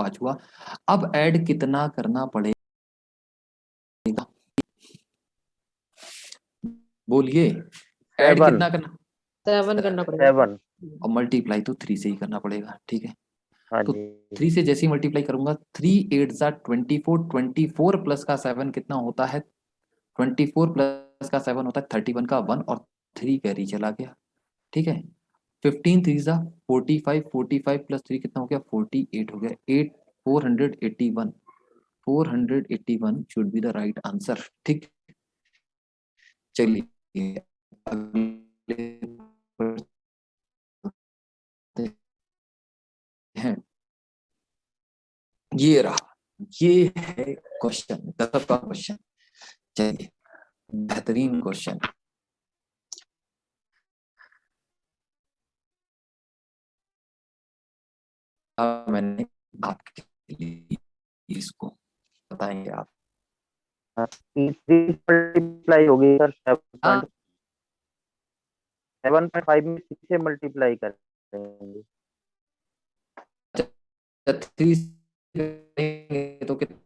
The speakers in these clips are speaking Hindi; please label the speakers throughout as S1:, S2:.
S1: 5 हुआ। अब ऐड कितना करना पड़ेगा, बोलिए। ऐड
S2: 7
S1: कितना करना,
S3: 7 करना पड़ेगा।
S2: 7।
S1: और मल्टीप्लाई तो 3 से ही करना पड़ेगा, ठीक है।
S2: हाँ
S1: तो
S2: जी।
S1: 3 से जैसे ही मल्टीप्लाई करूंगा, 3 8 जा 24, 24 प्लस का 7 कितना होता है, 24 प्लस का 7 होता है 31 का 1, और 3 कैरी चला गया, ठीक है। 15 3 जा 45, 45 प्लस 3 कितना हो गया, 48 हो गया। 8 481, 481 should be the right answer, ठीक। चलिए अगले पर हैं, ये रहा, ये है क्वेश्चन, 10 का क्वेश्चन। चलिए बेहतरीन क्वेश्चन। मैंने आपके लिए इसको बताएंगे आप।
S2: 3 मल्टीप्लाई होगी सर,
S1: हाँ
S2: 7.5 में 6 से मल्टीप्लाई करेंगे।
S1: 3 तो कितना,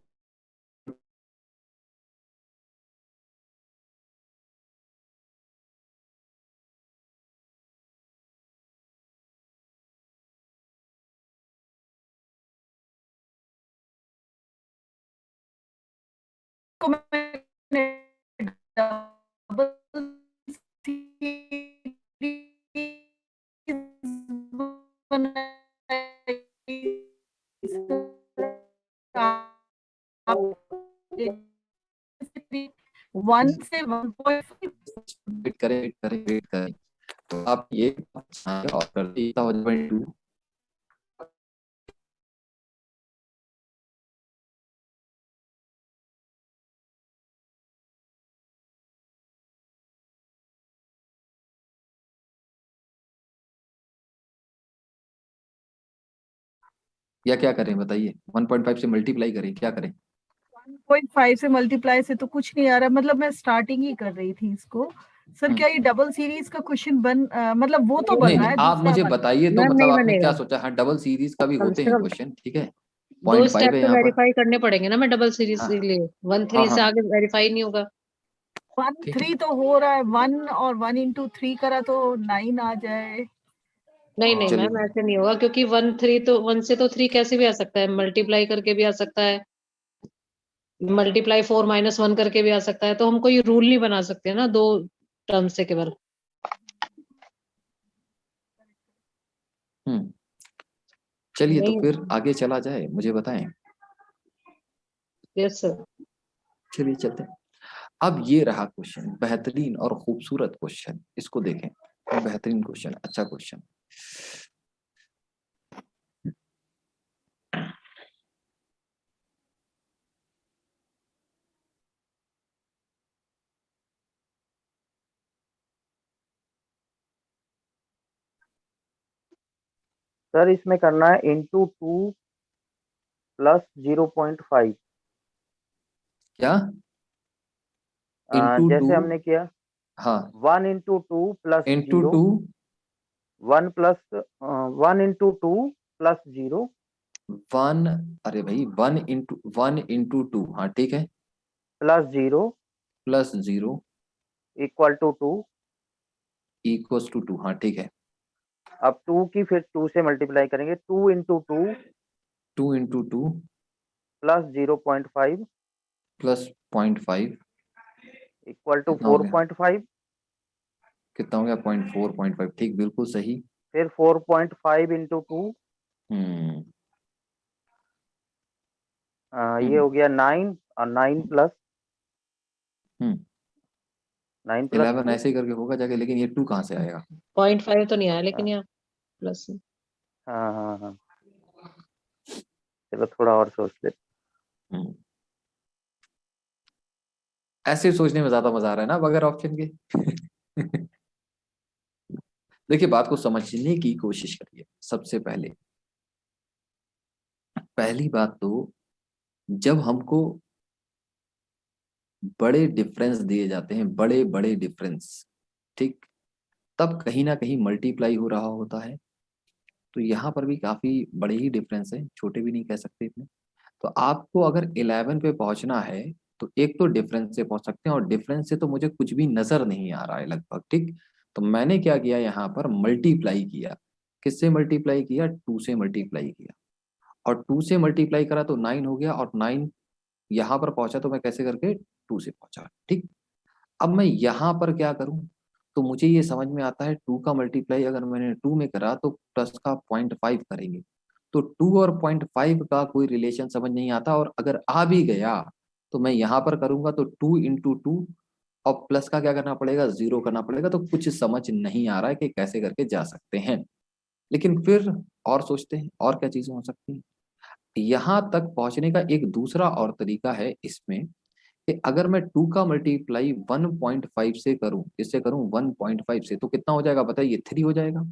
S4: को मैंने डबल वन से 1.5।
S1: वेट करें वेट करें वेट करें, तो आप ये और कर दीजिए 1.2। या क्या करें बताइए, 1.5 से मल्टीप्लाई करें, क्या करें।
S4: 1.5 से मल्टीप्लाई से तो कुछ नहीं आ रहा, मतलब मैं स्टार्टिंग ही कर रही थी इसको। सर क्या ये डबल सीरीज का क्वेश्चन मतलब वो तो बन
S1: नहीं
S4: रहा
S1: नहीं,
S4: है,
S1: आप
S4: दूसरा
S1: मुझे
S4: बन
S1: बताइए तो,
S3: मैम
S1: मतलब
S3: नहीं
S1: आपने क्या
S3: बनेगा,
S1: सोचा। हाँ डबल सीरीज का भी
S3: कम
S1: होते
S3: से
S1: हैं
S3: कम
S1: क्वेश्चन, ठीक है।
S3: 2
S1: 0.5
S3: स्टेप
S1: है
S3: तो
S1: यहाँ पर।
S3: वेरीफाई करने पड़ेंगे ना, मैं डबल सीरीज के
S1: हाँ
S3: लिए 1
S1: हाँ
S3: 3 से
S1: हाँ
S3: आगे वेरीफाई नहीं होगा।
S4: 1
S1: ठीक है।
S4: 3 तो हो रहा है, 1 और 1 इंटू 3 करा तो 9 आ जाए।
S3: नहीं नहीं मैम
S1: चलिए
S3: ऐसे नहीं होगा, क्योंकि 1 3 तो 1 से तो 3 कैसे भी आ सकता है, मल्टीप्लाई करके भी आ सकता है, मल्टीप्लाई 4 -1 करके भी आ सकता है, तो हम कोई रूल नहीं बना सकते ना 2 टर्म से केवल।
S1: चलिए तो
S3: नहीं।
S1: फिर आगे चला जाए, मुझे बताएं।
S3: Yes sir.
S1: चलिए चलते हैं। अब ये रहा क्वेश्चन, बेहतरीन और खूबसूरत क्वेश्चन, इसको देखें। बेहतरीन क्वेश्चन, अच्छा क्वेश्चन।
S2: सर इसमें करना है इंटू 2 प्लस 0.5।
S1: क्या, इंटू 2,
S2: जैसे हमने किया
S1: हाँ
S2: 1 into 2 plus
S1: into
S2: 0,
S1: 2,
S2: 1 into 2 plus 0
S1: 1, अरे भाई 1 इंटू 2, हाँ ठीक है,
S2: plus 0
S1: plus 0
S2: equal to 2।
S1: Equals to 2, हाँ ठीक है।
S2: अब 2 की फिर 2 से मल्टीप्लाई करेंगे, 2 into 2
S1: 2 into 2
S2: plus 0.5
S1: plus 0.5
S2: equal to
S1: कितना हो गया,
S2: 4.5।
S1: कितना हो गया, 0.4, 0.5, ठीक, बिल्कुल सही।
S2: फिर 4.5 इंटू 2,
S1: हम्म
S2: ये
S1: हम्म
S2: हो गया 9, और 9 प्लस
S1: हम्म
S2: 9 प्लस
S1: 11
S2: 2।
S1: ऐसे ही करके होगा जाके, लेकिन ये 2 कहाँ से आएगा।
S3: 0.5 तो नहीं आया, लेकिन
S2: हाँ
S3: यहाँ प्लस।
S2: हाँ हाँ हाँ। चलो थोड़ा और सोच ले।
S1: हम्म ऐसे सोचने में ज्यादा मजा आ रहा है ना बगैर ऑप्शन के। देखिए बात को समझने की कोशिश करिए। सबसे पहले, पहली बात तो, जब हमको बड़े डिफरेंस दिए जाते हैं, बड़े बड़े डिफरेंस, ठीक, तब कहीं ना कहीं मल्टीप्लाई हो रहा होता है, तो यहाँ पर भी काफी बड़े ही डिफरेंस है, छोटे भी नहीं कह सकते इतने। तो आपको अगर 11 पे पहुंचना है तो एक तो डिफरेंस से पहुंच सकते हैं, और डिफरेंस से तो मुझे कुछ भी नजर नहीं आ रहा है लगभग, ठीक। तो मैंने क्या किया, यहाँ पर मल्टीप्लाई किया। किससे मल्टीप्लाई किया? 2 से मल्टीप्लाई किया, और 2 से मल्टीप्लाई करा तो 9 हो गया, और 9 यहाँ पर पहुंचा तो मैं कैसे करके 2 से पहुंचा, ठीक। अब मैं यहाँ पर क्या करूं, तो मुझे ये समझ में आता है 2 का मल्टीप्लाई अगर मैंने 2 में करा तो प्लस का 0.5 करेंगे। तो 2 और 0.5 का कोई रिलेशन समझ नहीं आता, और अगर आ भी गया तो मैं यहाँ पर करूंगा तो 2 इंटू 2, और प्लस का क्या करना पड़ेगा, 0 करना पड़ेगा। तो कुछ समझ नहीं आ रहा है कि कैसे करके जा सकते हैं, लेकिन फिर और सोचते हैं और क्या चीजें हो सकती हैं। यहाँ तक पहुंचने का एक दूसरा और तरीका है इसमें, कि अगर मैं 2 का मल्टीप्लाई 1.5 से करूं, इससे करूं 1.5 से, तो कितना हो जाएगा बताइए? 3 हो जाएगा।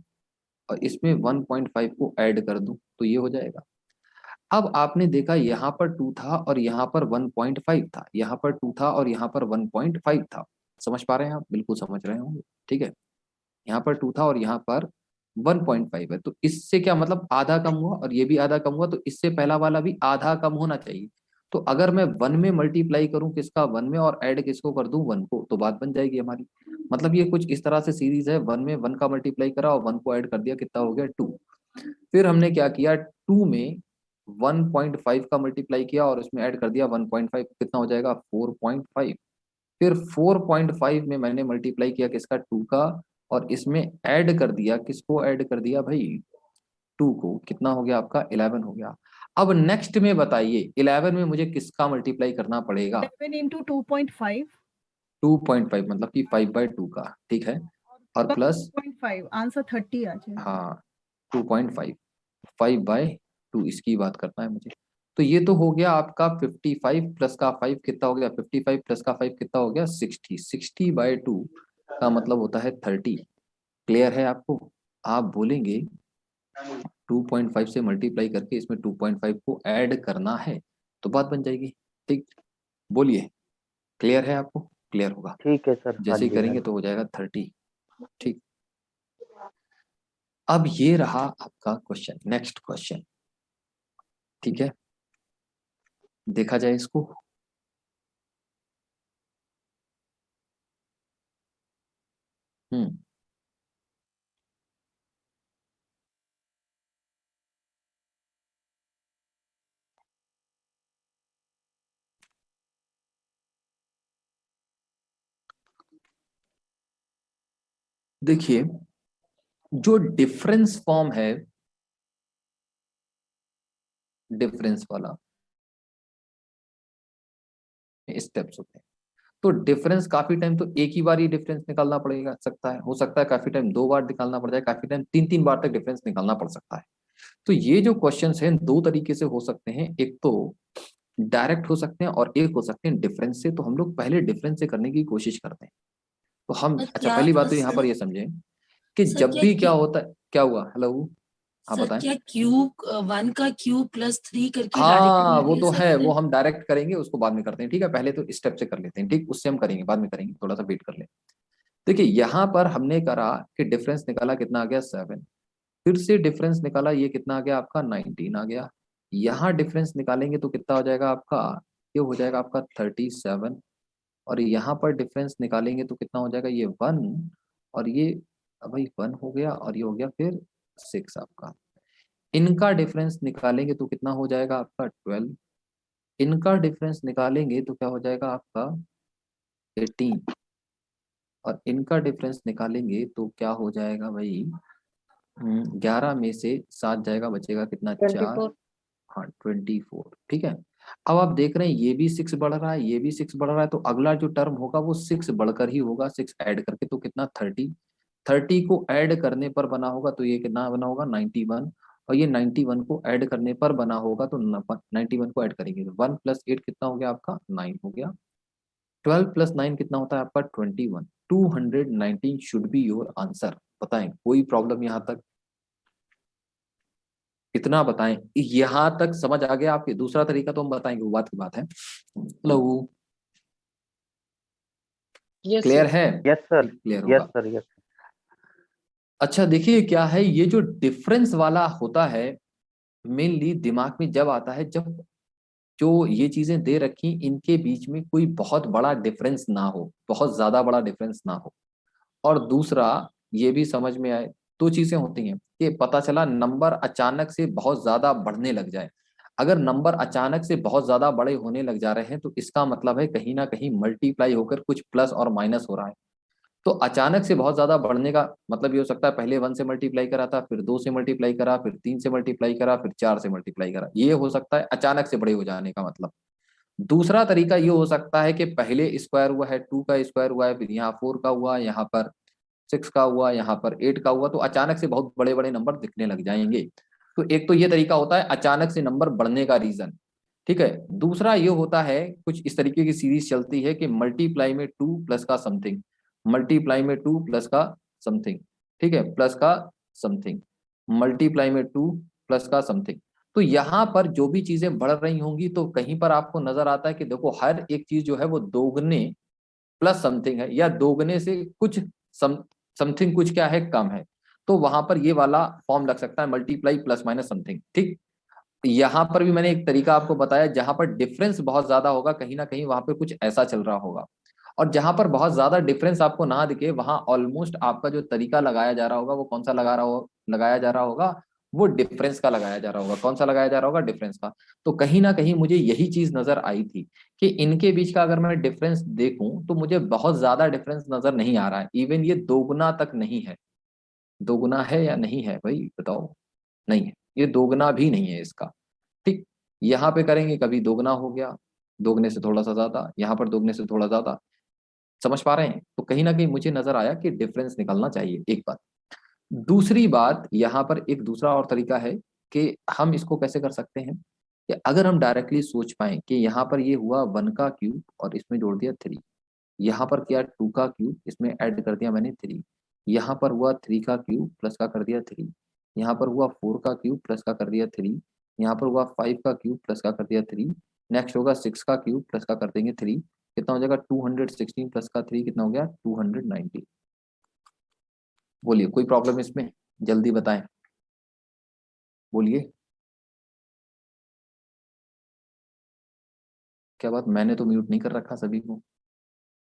S1: और इसमें 1.5 को ऐड कर दूं तो ये हो जाएगा। अब आपने देखा यहाँ पर 2 था और यहाँ पर 1.5 था, यहाँ पर 2 था और यहाँ पर 1.5 था। समझ पा रहे हैं आप? बिल्कुल समझ रहे होंगे, ठीक है। यहाँ पर 2 था और यहाँ पर 1.5 है, तो इससे क्या मतलब आधा कम हुआ, और ये भी आधा कम हुआ, तो इससे पहला वाला भी आधा कम होना चाहिए। तो अगर मैं 1 में मल्टीप्लाई करूं किसका, 1 में, और ऐड किसको कर दूं, 1 को, तो बात बन जाएगी हमारी। मतलब ये कुछ इस तरह से सीरीज है, 1 में 1 का मल्टीप्लाई करा और 1 को ऐड कर दिया, कितना हो गया 2। फिर हमने क्या किया, 2 में 1.5 का मल्टीप्लाई किया और उसमें ऐड कर दिया 1.5, कितना हो जाएगा 4.5। फिर 4.5 में मैंने मल्टीप्लाई किया किसका, 2 का, और इसमें ऐड कर दिया, किसको ऐड कर दिया भाई, 2 को, कितना हो गया आपका 11 हो गया। अब नेक्स्ट में बताइए 11 में मुझे किसका मल्टीप्लाई करना पड़ेगा?
S4: 11 इंटू 2.5
S1: 2.5 मतलब कि 5/2 का, ठीक है, और प्लस
S4: 2.5 आंसर 30 आ जाए।
S1: हाँ 2.5, 5/2 इसकी बात करना है मुझे। तो ये तो हो गया आपका 55 प्लस का 5 कितना हो गया, 55 प्लस का 5 कितना हो गया 60, 60/2 का मतलब होता है 30। क्लियर है आपको? आप बोलेंगे 2.5 से मल्टीप्लाई करके इसमें 2.5 को ऐड करना है, तो बात बन जाएगी, ठीक। बोलिए, क्लियर है आपको? क्लियर होगा,
S2: ठीक है सर, हाँ
S1: जैसे ही
S2: जी हाँ
S1: करेंगे
S2: जी।
S1: तो हो जाएगा 30, ठीक। अब ये रहा आपका क्वेश्चन, नेक्स्ट क्वेश्चन, ठीक है, देखा जाए इसको। हम्म देखिए, जो डिफरेंस फॉर्म है, डिफरेंस वाला स्टेप्स होते हैं। तो डिफरेंस काफी टाइम तो एक ही बार ही डिफरेंस निकालना पड़ेगा, सकता है, हो सकता है काफी टाइम 2 बार निकालना पड़ जाए, काफी टाइम 3-3 बार तक डिफरेंस निकालना पड़ सकता है। तो ये जो क्वेश्चंस हैं 2 तरीके से हो सकते हैं, एक तो डायरेक्ट हो सकते हैं और एक हो सकते हैं डिफरेंस से। तो हम लोग पहले डिफरेंस से करने की कोशिश करते हैं। तो हम,
S5: सर
S1: अच्छा,
S5: क्या
S1: पहली बात तो यहाँ पर
S5: सर
S1: ये समझें कि
S5: सर
S1: जब
S5: क्या
S1: भी क्या होता है, क्या हुआ, हेलो, हाँ
S5: सर
S1: बताएं।
S5: क्या क्यूब 1 का क्यूब प्लस 3 करके डायरेक्ट
S1: हाँ
S5: बोल
S1: वो
S5: रहे हैं
S1: तो
S5: सर
S1: है, वो
S5: फिर?
S1: हम डायरेक्ट करेंगे, उसको बाद में करते हैं, ठीक है। पहले तो स्टेप से कर लेते हैं, ठीक, उससे हम करेंगे, बाद में करेंगे, थोड़ा सा वेट कर ले। देखिए यहाँ पर हमने करा कि डिफरेंस निकाला, कितना आ गया 7। फिर से डिफरेंस निकाला, ये कितना आ गया आपका 19 आ गया। यहाँ डिफरेंस निकालेंगे तो कितना हो जाएगा आपका, ये हो जाएगा आपका 37। और यहाँ पर डिफरेंस निकालेंगे तो कितना हो जाएगा, ये 1, और ये, भाई 1 हो गया, और ये हो गया फिर 6 आपका। इनका डिफरेंस निकालेंगे तो कितना हो जाएगा आपका 12। इनका डिफरेंस निकालेंगे तो क्या हो जाएगा आपका 18। और इनका डिफरेंस निकालेंगे तो क्या हो जाएगा भाई, 11 में से 7 जाएगा, बचेगा कितना, 4,
S3: 24।
S1: हाँ 24, ठीक है। अब आप देख रहे हैं ये भी 6 बढ़ रहा है, ये भी 6 बढ़ रहा है, तो अगला जो टर्म होगा वो 6 बढ़कर ही होगा, 6 ऐड करके, तो कितना 30। 30 को ऐड करने पर बना होगा तो ये कितना बना होगा 91। और ये 91 को ऐड करने पर बना होगा तो 91 को ऐड करेंगे, 1 + 8 कितना हो गया आपका 9 हो गया। 12 + 9 कितना होता है आपका 21। 219 शुड बी योर आंसर। बताएं कोई प्रॉब्लम यहाँ तक? इतना बताएं, यहाँ तक समझ आ गया आपके? दूसरा तरीका तो हम बताएंगे, वो बात की बात है। Hello,
S3: yes
S1: clear
S3: sir.
S1: है?
S2: यस सर,
S1: क्लियर
S2: यस
S1: होगा।
S2: Sir, yes.
S1: अच्छा देखिए क्या है, ये जो डिफरेंस वाला होता है मेनली दिमाग में जब आता है जब जो ये चीजें दे रखी इनके बीच में कोई बहुत बड़ा डिफरेंस ना हो, बहुत ज्यादा बड़ा डिफरेंस ना हो। और दूसरा ये भी समझ में आए, दो चीजें होती हैं कि पता चला नंबर अचानक से बहुत ज्यादा बढ़ने लग जाए। अगर नंबर अचानक से बहुत ज्यादा बड़े होने लग जा रहे हैं तो इसका मतलब है कहीं ना कहीं मल्टीप्लाई होकर कुछ प्लस और माइनस हो रहा है। तो अचानक से बहुत ज्यादा बढ़ने का मतलब ये हो सकता है पहले 1 से मल्टीप्लाई करा था, फिर 2 से मल्टीप्लाई करा, फिर 3 से मल्टीप्लाई करा, फिर 4 से मल्टीप्लाई करा, ये हो सकता है अचानक से बड़े हो जाने का मतलब। दूसरा तरीका ये हो सकता है कि पहले स्क्वायर हुआ है, 2 का स्क्वायर हुआ है, फिर यहाँ 4 का हुआ, यहाँ पर 6 का हुआ, यहाँ पर 8 का हुआ, तो अचानक से बहुत बड़े बड़े नंबर दिखने लग जाएंगे। तो एक तो ये तरीका होता है अचानक से नंबर बढ़ने का रीजन। ठीक है। दूसरा ये होता है कुछ इस तरीके की सीरीज चलती है कि मल्टीप्लाई में 2 प्लस का समथिंग, मल्टीप्लाई में 2 प्लस का समथिंग, ठीक है, प्लस का समथिंग, मल्टीप्लाई में 2 प्लस का समथिंग। तो यहाँ पर जो भी चीजें बढ़ रही होंगी तो कहीं पर आपको नजर आता है कि देखो हर एक चीज जो है वो दोगुने प्लस समथिंग है या दोगुने से कुछ समथिंग कुछ क्या है कम है। तो वहां पर ये वाला फॉर्म लग सकता है मल्टीप्लाई प्लस माइनस समथिंग। ठीक। यहाँ पर भी मैंने एक तरीका आपको बताया जहां पर डिफरेंस बहुत ज्यादा होगा कहीं ना कहीं वहां पे कुछ ऐसा चल रहा होगा। और जहां पर बहुत ज्यादा डिफरेंस आपको ना दिखे वहां ऑलमोस्ट आपका जो तरीका लगाया जा रहा होगा वो कौन सा लगाया जा रहा होगा, वो डिफरेंस का लगाया जा रहा होगा। कौन सा लगाया जा रहा होगा, डिफरेंस का। तो कहीं ना कहीं मुझे यही चीज नजर आई थी कि इनके बीच का अगर मैं डिफरेंस देखूं तो मुझे बहुत ज्यादा डिफरेंस नजर नहीं आ रहा है, इवन ये दोगुना तक नहीं है। दोगुना है या नहीं है भाई बताओ। नहीं है, ये दोगुना भी नहीं है इसका। ठीक। यहाँ पे करेंगे कभी दोगुना हो गया, दोगुने से थोड़ा सा ज्यादा, यहाँ पर दोगुने से थोड़ा ज्यादा। समझ पा रहे हैं। तो कहीं ना कहीं मुझे नजर आया कि डिफरेंस निकलना चाहिए, एक बात। दूसरी बात यहाँ पर एक दूसरा और तरीका है कि हम इसको कैसे कर सकते हैं कि अगर हम डायरेक्टली सोच पाए कि यहाँ पर ये हुआ 1 का क्यूब और इसमें जोड़ दिया 3, यहाँ पर किया 2 का क्यूब इसमें ऐड कर दिया मैंने 3, यहाँ पर हुआ 3 का क्यूब प्लस का कर दिया 3, यहाँ पर हुआ 4 का क्यूब प्लस का कर दिया 3, यहाँ पर हुआ 5 का क्यूब प्लस का कर दिया 3, नेक्स्ट होगा 6 का क्यूब प्लस का कर देंगे 3। कितना हो जाएगा 216 प्लस का 3 कितना हो गया 290। बोलिए कोई प्रॉब्लम इसमें, जल्दी बताएं, बोलिए। क्या बात, मैंने तो म्यूट नहीं कर रखा सभी को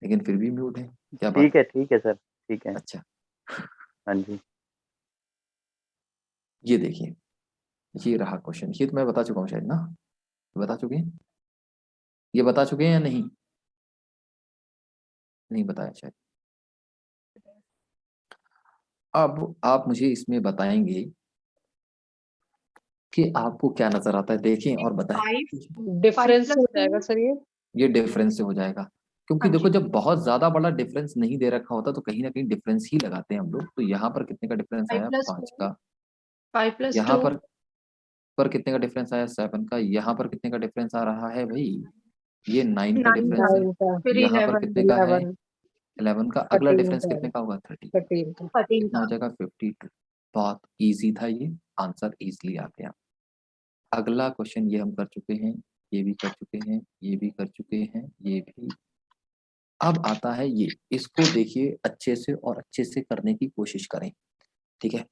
S1: लेकिन फिर भी म्यूट है, क्या बात।
S2: ठीक है सर, ठीक है।
S1: अच्छा
S2: हाँ जी।
S1: ये देखिए, ये रहा क्वेश्चन, ये तो मैं बता चुका हूँ शायद ना, बता चुके हैं, ये बता चुके हैं या नहीं, नहीं बताया शायद। अब आप मुझे इसमें बताएंगे कि आपको क्या नजर आता है, देखें और बताएं।
S3: डिफरेंस हो जाएगा सर
S1: ये डिफरेंस से हो जाएगा, क्योंकि देखो जब बहुत ज्यादा बड़ा डिफरेंस नहीं दे रखा होता तो कहीं ना कहीं डिफरेंस ही लगाते हैं हम लोग। तो यहाँ पर कितने का डिफरेंस आया 5 का,
S3: 5 +
S1: यहाँ
S3: 2
S1: पर कितने का डिफरेंस आया 7 का, यहाँ पर कितने का डिफरेंस आ रहा है भाई, ये 9 का डिफरेंस है,
S3: 9 का, फिर
S1: यहाँ पर
S3: 11
S1: कितने का है 11 का, अगला
S3: 13
S1: डिफरेंस
S3: का
S1: कितने का होगा 30,
S3: 13 का।
S1: कितना हो जाएगा 52। बहुत इजी था ये, आंसर इजीली आ गया। अगला क्वेश्चन ये हम कर चुके हैं, ये भी कर चुके हैं, ये भी कर चुके हैं, ये भी। अब आता है ये, इसको देखिए अच्छे से और अच्छे से करने की कोशिश करें। ठीक है।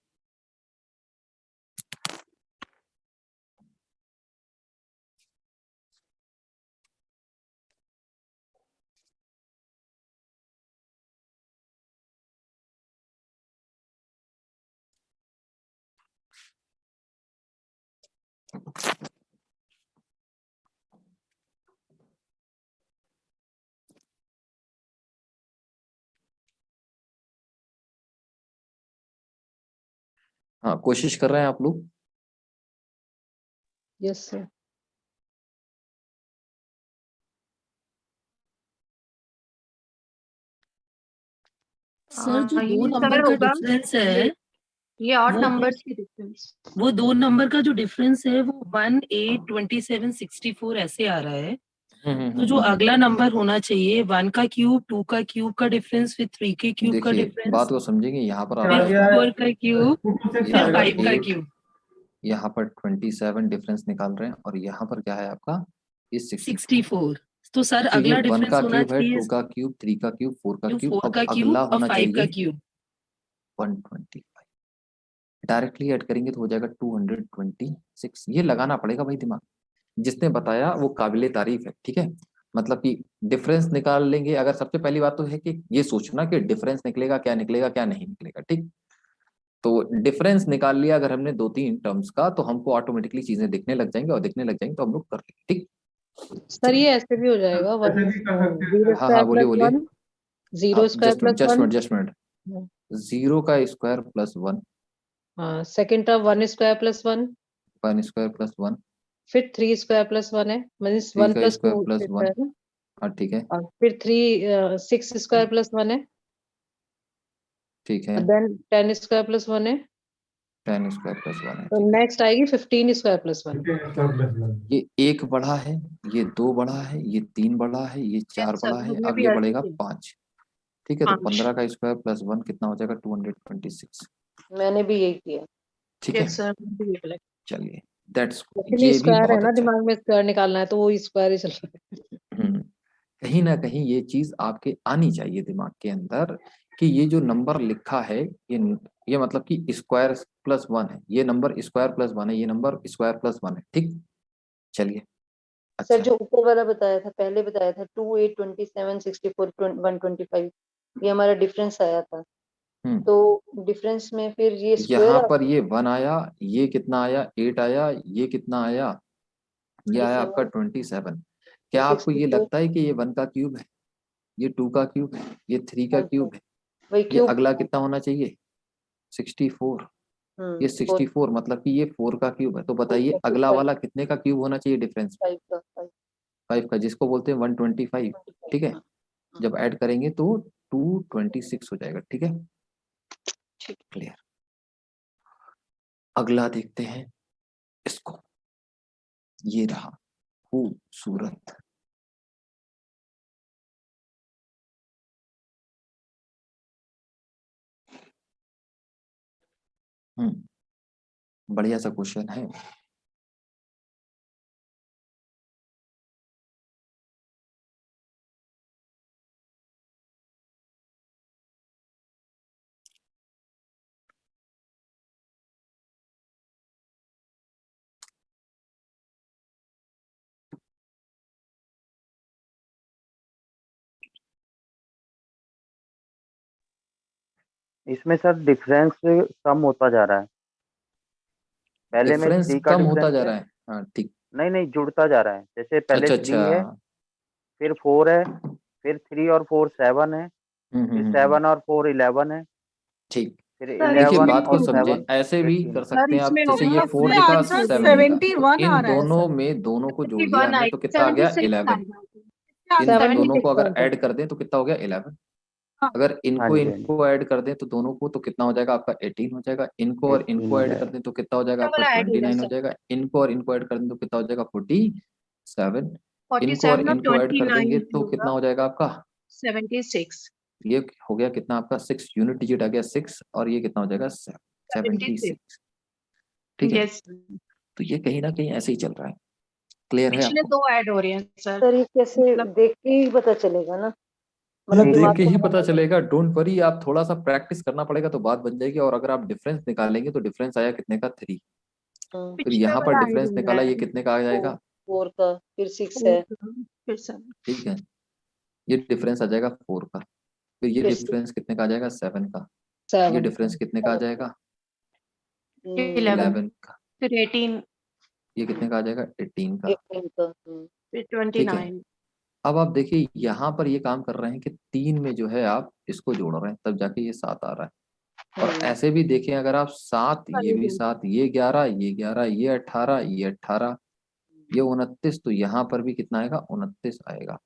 S1: हाँ कोशिश कर रहे हैं आप लोग।
S3: Yes sir.
S5: सर जो
S3: ये
S5: दो
S3: सर
S5: नंबर का
S3: होगा,
S5: डिफरेंस है
S3: ये ऑड
S5: वो
S3: नंबर्स की डिफरेंस।
S5: वो दो नंबर का जो डिफरेंस है वो 1 8 27 64 ऐसे आ रहा है। तो जो अगला नंबर होना चाहिए 1 का क्यूब 2 का क्यूब का डिफरेंस फिर 3 के क्यूब का
S1: देखिए
S5: डिफरेंस
S1: बात को समझेंगे, यहाँ पर
S5: फिर 4 का क्यूब फिर
S1: यहाँ पर
S5: 5 का
S1: 8,
S5: क्यूब
S1: यहाँ पर 27 डिफरेंस निकाल रहे हैं और यहाँ पर क्या है आपका ये 64।
S5: 64। तो सर
S1: तो ये
S5: अगला
S1: 1
S5: डिफरेंस
S1: का
S5: होना
S1: क्यूब है,
S5: चाहिए
S1: 2 का क्यूब, 3 का क्यूब, 4 का क्यूब,
S5: 4
S1: अब
S5: का
S1: अगला
S5: क्यूब और
S1: होना
S5: 5 का
S1: चाहिए
S5: क्यूब।
S1: 125। डायरेक्टली ऐड करेंगे तो हो जाएगा 226। ये लगाना पड़ेगा भाई दिमाग, जिसने बताया वो काबिले तारीफ है, ठीक है। मतलब कि डिफरेंस निकाल लेंगे अगर, सबसे पहली बात तो है कि ये सोचना कि डिफरेंस निकलेगा क्या नहीं निकलेगा, ठीक। तो डिफरेंस निकाल लिया अगर हमने 2-3 टर्म्स का, तो हमको ऑटोमेटिकली चीजें दिखने लग जाएंगे, और दिखने लग जाएंगे तो हम लोग कर लेंगे, ठीक।
S3: सर ये ऐसे भी हो जाएगा, जीरो
S1: हाँ हाँ
S3: स्क्वायर
S1: बोलिए
S3: प्लस
S1: बोलिए।
S3: One, zero square
S1: just
S3: plus
S1: just
S3: one.
S1: Minute just minute, 0 का स्क्वायर प्लस 1,
S3: हाँ, second term 1 square plus 1,
S1: 1 square plus 1,
S3: फिर 3 स्क्वायर प्लस 1 है, मीन्स
S1: 3
S3: 1
S1: का
S3: प्लस
S1: स्क्वायर
S3: 2
S1: प्लस 1,
S3: है ना।
S1: हाँ ठीक है,
S3: और फिर 6 स्क्वायर प्लस 1 है,
S1: ठीक है,
S3: देन 10 स्क्वायर प्लस 1 है,
S1: 10 स्क्वायर प्लस 1 है,
S3: तो
S1: ठीक है।
S3: नेक्स्ट आएगी 15 स्क्वायर प्लस 1।
S1: ये 1 बड़ा है, ये 2 बड़ा है, ये 3 बड़ा है, ये 4
S5: सर
S1: बड़ा है,
S5: हमने
S1: अब
S5: भी
S1: ये
S5: ऐड
S1: बढ़ेगा
S5: किया
S1: 5, ठीक है। तो
S5: 5।
S1: 15 का स्क्वायर प्लस 1 कितना हो जाएगा, 226,
S3: मैंने भी यही किया,
S1: ठीक है।
S5: यस सर, हमने भी ये
S1: चलिए दैट्स,
S3: एक्चुअली
S1: ये भी
S3: स्क्वायर है
S1: बहुत
S3: ना,
S1: अच्छा है।
S3: दिमाग में स्क्वायर निकालना है तो वो स्क्वायर ही चल रहा है।
S1: कहीं ना कहीं ये चीज आपके आनी चाहिए दिमाग के अंदर, कि ये जो नंबर लिखा है, ये मतलब कि स्क्वायर प्लस 1 है, ये नंबर स्क्वायर प्लस 1 है, ये नंबर स्क्वायर प्लस 1 है, ठीक। चलिए
S3: सर
S1: अच्छा,
S3: जो ऊपर वाला बताया था, पहले बताया था 2 8 27 64 125, ये हमारा डिफरेंस आया था।
S1: हम्म
S3: तो डिफरेंस में फिर ये स्क्वायर
S1: यहाँ पर ये 1 आया, ये कितना आया 8 आया, ये कितना आया, ये आया आपका 27। क्या आपको ये
S3: 64,
S1: लगता है कि ये 1 का क्यूब है, ये 2 का क्यूब है, ये 3 का क्यूब है,
S3: वही
S1: ये
S3: क्यूब।
S1: अगला कितना होना चाहिए 64, ये 64 मतलब कि ये 4 का क्यूब है। तो बताइए अगला वाला कितने का क्यूब होना चाहिए डिफरेंस में,
S3: 5 का 5
S1: 5 का, जिसको बोलते हैं 125, ठीक है। जब ऐड करेंगे तो 226 हो जाएगा, ठीक है। क्लियर। अगला देखते हैं इसको, ये रहा खूबसूरत। बढ़िया सा क्वेश्चन है।
S2: इसमें सर डिफरेंस कम होता जा रहा है। पहले में
S1: डिफरेंस
S2: 3 का
S1: कम होता
S2: डिफरेंस
S1: जा
S2: है।
S1: रहा है, हाँ ठीक।
S2: नहीं नहीं, जुड़ता जा रहा है। जैसे पहले
S1: अच्छा
S2: 3
S1: अच्छा,
S2: है, फिर 4 है, फिर 3 और 4 7 है, फिर 7 और 4 11 है,
S1: ठीक।
S2: फिर
S5: सर
S1: देखिए
S2: 11
S1: बात को
S2: और
S5: इसमें
S1: समझे,
S2: 7
S1: ऐसे भी
S2: 18।
S1: कर
S5: सर
S1: सकते हैं आप,
S5: इसमें
S1: जैसे ये
S4: यहाँ
S5: होगा
S1: फोर
S4: से
S1: लिखा
S4: आंसर
S1: 7 लिखा, तो
S4: 71 आ
S1: इन
S4: रहा है
S1: दोनों
S4: सर।
S1: में दोनों को जोड़ दिया
S5: 71
S1: हमने तो
S5: आएगा,
S1: कितना आ गया
S5: 76
S1: 11।
S5: आएगा।
S1: इन दोनों
S3: 76
S1: को अगर
S3: आएगा।
S1: ऐड कर दें तो कितना हो गया 11।
S4: हाँ,
S1: अगर
S2: हाँ
S1: इनको
S2: जी हाँ जी,
S1: इनको ऐड कर दें तो दोनों को, तो कितना हो जाएगा आपका 18 हो जाएगा। इनको और
S2: 18
S1: इनको
S2: हो
S1: ऐड कर
S2: जाएगा।
S1: दें तो कितना हो जाएगा
S5: क्या
S1: आपका
S5: वाला ऐड होगा
S1: 29 हो
S5: सर?
S1: जाएगा। इनको और इनको ऐड कर दें तो कितना हो जाएगा 47। इनको और
S5: 47 और
S1: इनको ऐड कर देंगे
S5: 29
S1: तो कितना
S5: होगा
S1: हो जाएगा आपका,
S5: 76।
S1: ये हो गया कितना आपका 6 यूनिट डिजिट आ गया 6, और ये कितना हो जाएगा
S5: 76,
S1: 76, ठीक है।
S5: यस।
S1: तो ये कहीं ना कहीं ऐसे ही चल रहा है। क्लियर है
S5: पिछले
S1: आपको।
S5: 2 ऐड हो रहे हैं सर।
S3: सर ये कैसे
S5: मतलब
S3: देख के ही पता चलेगा ना,
S1: ये
S3: मतलब
S1: देख
S3: दिमाग
S1: के
S3: को
S1: ही पता
S3: लगाना
S1: चलेगा, डोंट वरी, आप थोड़ा सा प्रैक्टिस करना पड़ेगा तो बात बन जाएगी। और अगर आप डिफरेंस निकालेंगे तो डिफरेंस आया कितने का 3,
S3: पड़ेगा।
S1: फिर
S5: पिछले
S1: यहाँ पर
S5: वाला ऐड
S1: डिफरेंस
S5: हो रहा
S1: निकाला, ये
S5: है।
S1: कितने का आ जाएगा,
S3: 4 का फिर 6 है,
S5: 4 फिर 7।
S1: ठीक है। ये डिफरेंस आ जाएगा 4 का, फिर ये
S3: फिर
S1: डिफरेंस कितने का आ जाएगा 7 का, ये
S3: 7
S1: डिफरेंस कितने का आ जाएगा
S5: 11
S1: 11 का,
S5: फिर 18
S1: ये कितने का आ जाएगा 18 का,
S3: 18 का।
S5: फिर
S1: ठीक है।
S5: 29।
S1: अब आप देखिए यहाँ पर ये काम कर रहे हैं कि 3 में जो है आप इसको जोड़ रहे हैं, तब जाके ये 7 आ रहा है। और ऐसे भी देखें अगर आप 7, ये भी 7, ये 11, ये 11, ये 18, ये 18, ये 29, तो यहाँ पर भी कितना आएगा 29 आएगा,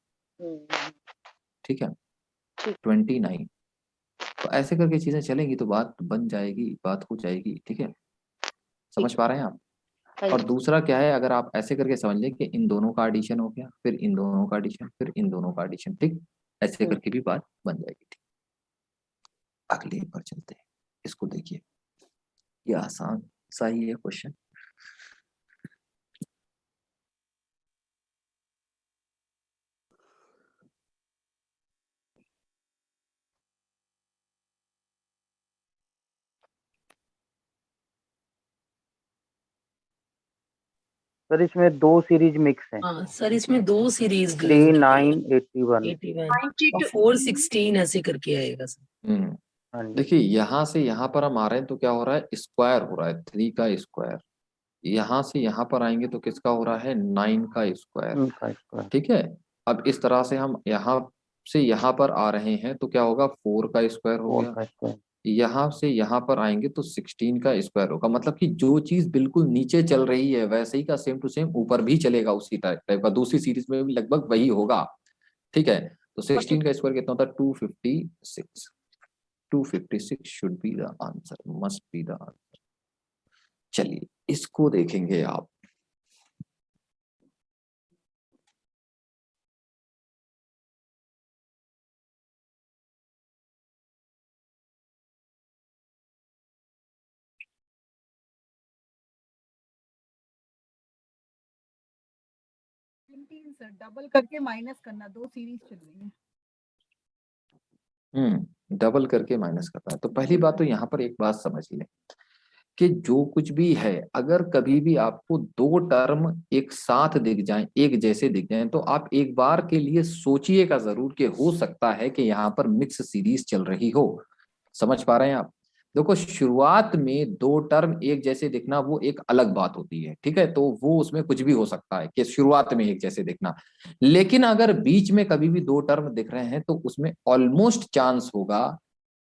S1: ठीक है, 29। तो ऐसे करके चीजें चलेंगी तो बात बन जाएगी, बात हो जाएगी, ठीक है। समझ पा रहे हैं आप। और दूसरा क्या है, अगर आप ऐसे करके समझ लें कि इन दोनों का एडिशन हो गया, फिर इन दोनों का एडिशन, फिर इन दोनों का एडिशन, ठीक, ऐसे करके भी बात बन जाएगी, ठीक। अगले पर चलते हैं, इसको देखिए, ये आसान सा ही है क्वेश्चन।
S2: सर इसमें 2 सीरीज मिक्स हैं,
S5: हाँ सर, इसमें 2 सीरीज
S2: 3, 9, 81।
S5: 81 और 416 ऐसे करके आएगा सर।
S2: हाँ जी।
S1: देखिए यहाँ से यहाँ पर हम आ रहे हैं तो क्या हो रहा है, स्क्वायर हो रहा है 3 का स्क्वायर। यहाँ से यहाँ पर आएंगे तो किसका हो रहा है, 9 का स्क्वायर।
S2: उनका स्क्वायर।
S1: ठीक है, अब इस तरह से हम यहाँ से यहाँ पर आ रहे हैं तो क्या होगा, 4 का स्क्वायर हो
S2: 4
S1: गया।
S2: का स्क्वायर।
S1: यहाँ से यहाँ पर आएंगे तो 16 का स्क्वायर होगा। मतलब कि जो चीज बिल्कुल नीचे चल रही है वैसे ही का सेम टू सेम ऊपर भी चलेगा, उसी टाइप का दूसरी सीरीज में भी लगभग वही होगा। ठीक है, तो 16 का स्क्वायर कितना होता है, 256। 256 should be the answer, must be the answer. चलिए इसको देखेंगे आप।
S4: सर डबल करके माइनस करना, 2 सीरीज चल रही है।
S1: डबल करके माइनस करना है। तो पहली बात तो यहाँ पर एक बात समझ लें कि जो कुछ भी है, अगर कभी भी आपको 2 टर्म एक साथ दिख जाएं, एक जैसे दिख जाएं, तो आप एक बार के लिए सोचिएगा जरूर कि हो सकता है कि यहाँ पर मिक्स सीरीज चल रही हो। समझ पा रहे हैं आप? देखो शुरुआत में 2 टर्म एक जैसे दिखना वो एक अलग बात होती है, ठीक है, तो वो उसमें कुछ भी हो सकता है कि शुरुआत में एक जैसे दिखना। लेकिन अगर बीच में कभी भी 2 टर्म दिख रहे हैं तो उसमें ऑलमोस्ट चांस होगा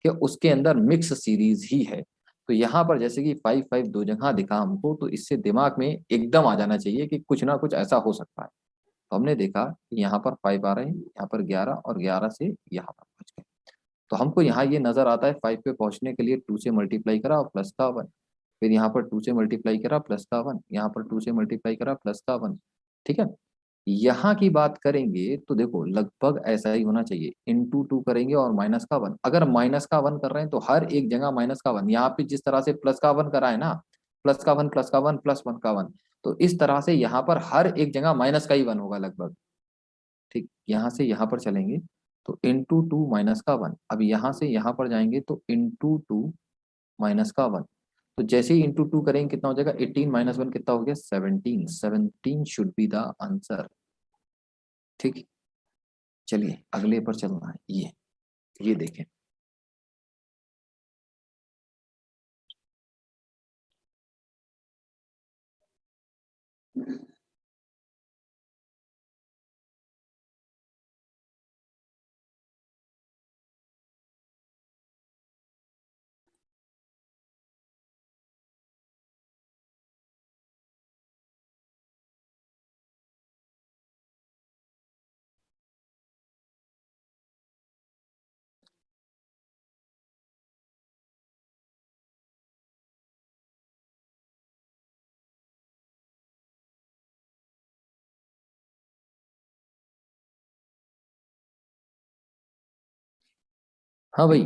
S1: कि उसके अंदर मिक्स सीरीज ही है। तो यहाँ पर जैसे कि 5 5 2 जगह दिखा हमको, तो इससे दिमाग में एकदम आ जाना चाहिए कि कुछ ना कुछ ऐसा हो सकता है। तो हमने देखा कि यहाँ पर 5 आ रहे हैं, यहाँ पर 11 और 11 से यहाँ पर पहुंच गए। तो हमको यहाँ ये नजर आता है 5 पे पहुंचने के लिए 2 से मल्टीप्लाई करा और प्लस का 1, फिर यहाँ पर 2 से मल्टीप्लाई करा प्लस का 1, यहाँ पर 2 से मल्टीप्लाई करा प्लस का 1। ठीक है, यहाँ की बात करेंगे तो देखो लगभग ऐसा ही होना चाहिए, इंटू 2 करेंगे और माइनस का 1। अगर माइनस का 1 कर रहे हैं तो हर एक जगह माइनस का 1। यहाँ पे जिस तरह से प्लस का 1 करा है ना, प्लस का 1 प्लस का 1 प्लस 1 का 1, तो इस तरह से यहाँ पर हर एक जगह माइनस का ही 1 होगा लगभग। ठीक, यहाँ से यहाँ पर चलेंगे तो इंटू 2 माइनस का 1। अब यहाँ से यहाँ पर जाएंगे तो इंटू 2 माइनस का 1। तो जैसे ही इंटू 2 करेंगे कितना हो जाएगा, 18 माइनस 1 कितना हो गया, 17। 17 शुड बी द आंसर। ठीक, चलिए अगले पर चलना है। ये देखें, हाँ भाई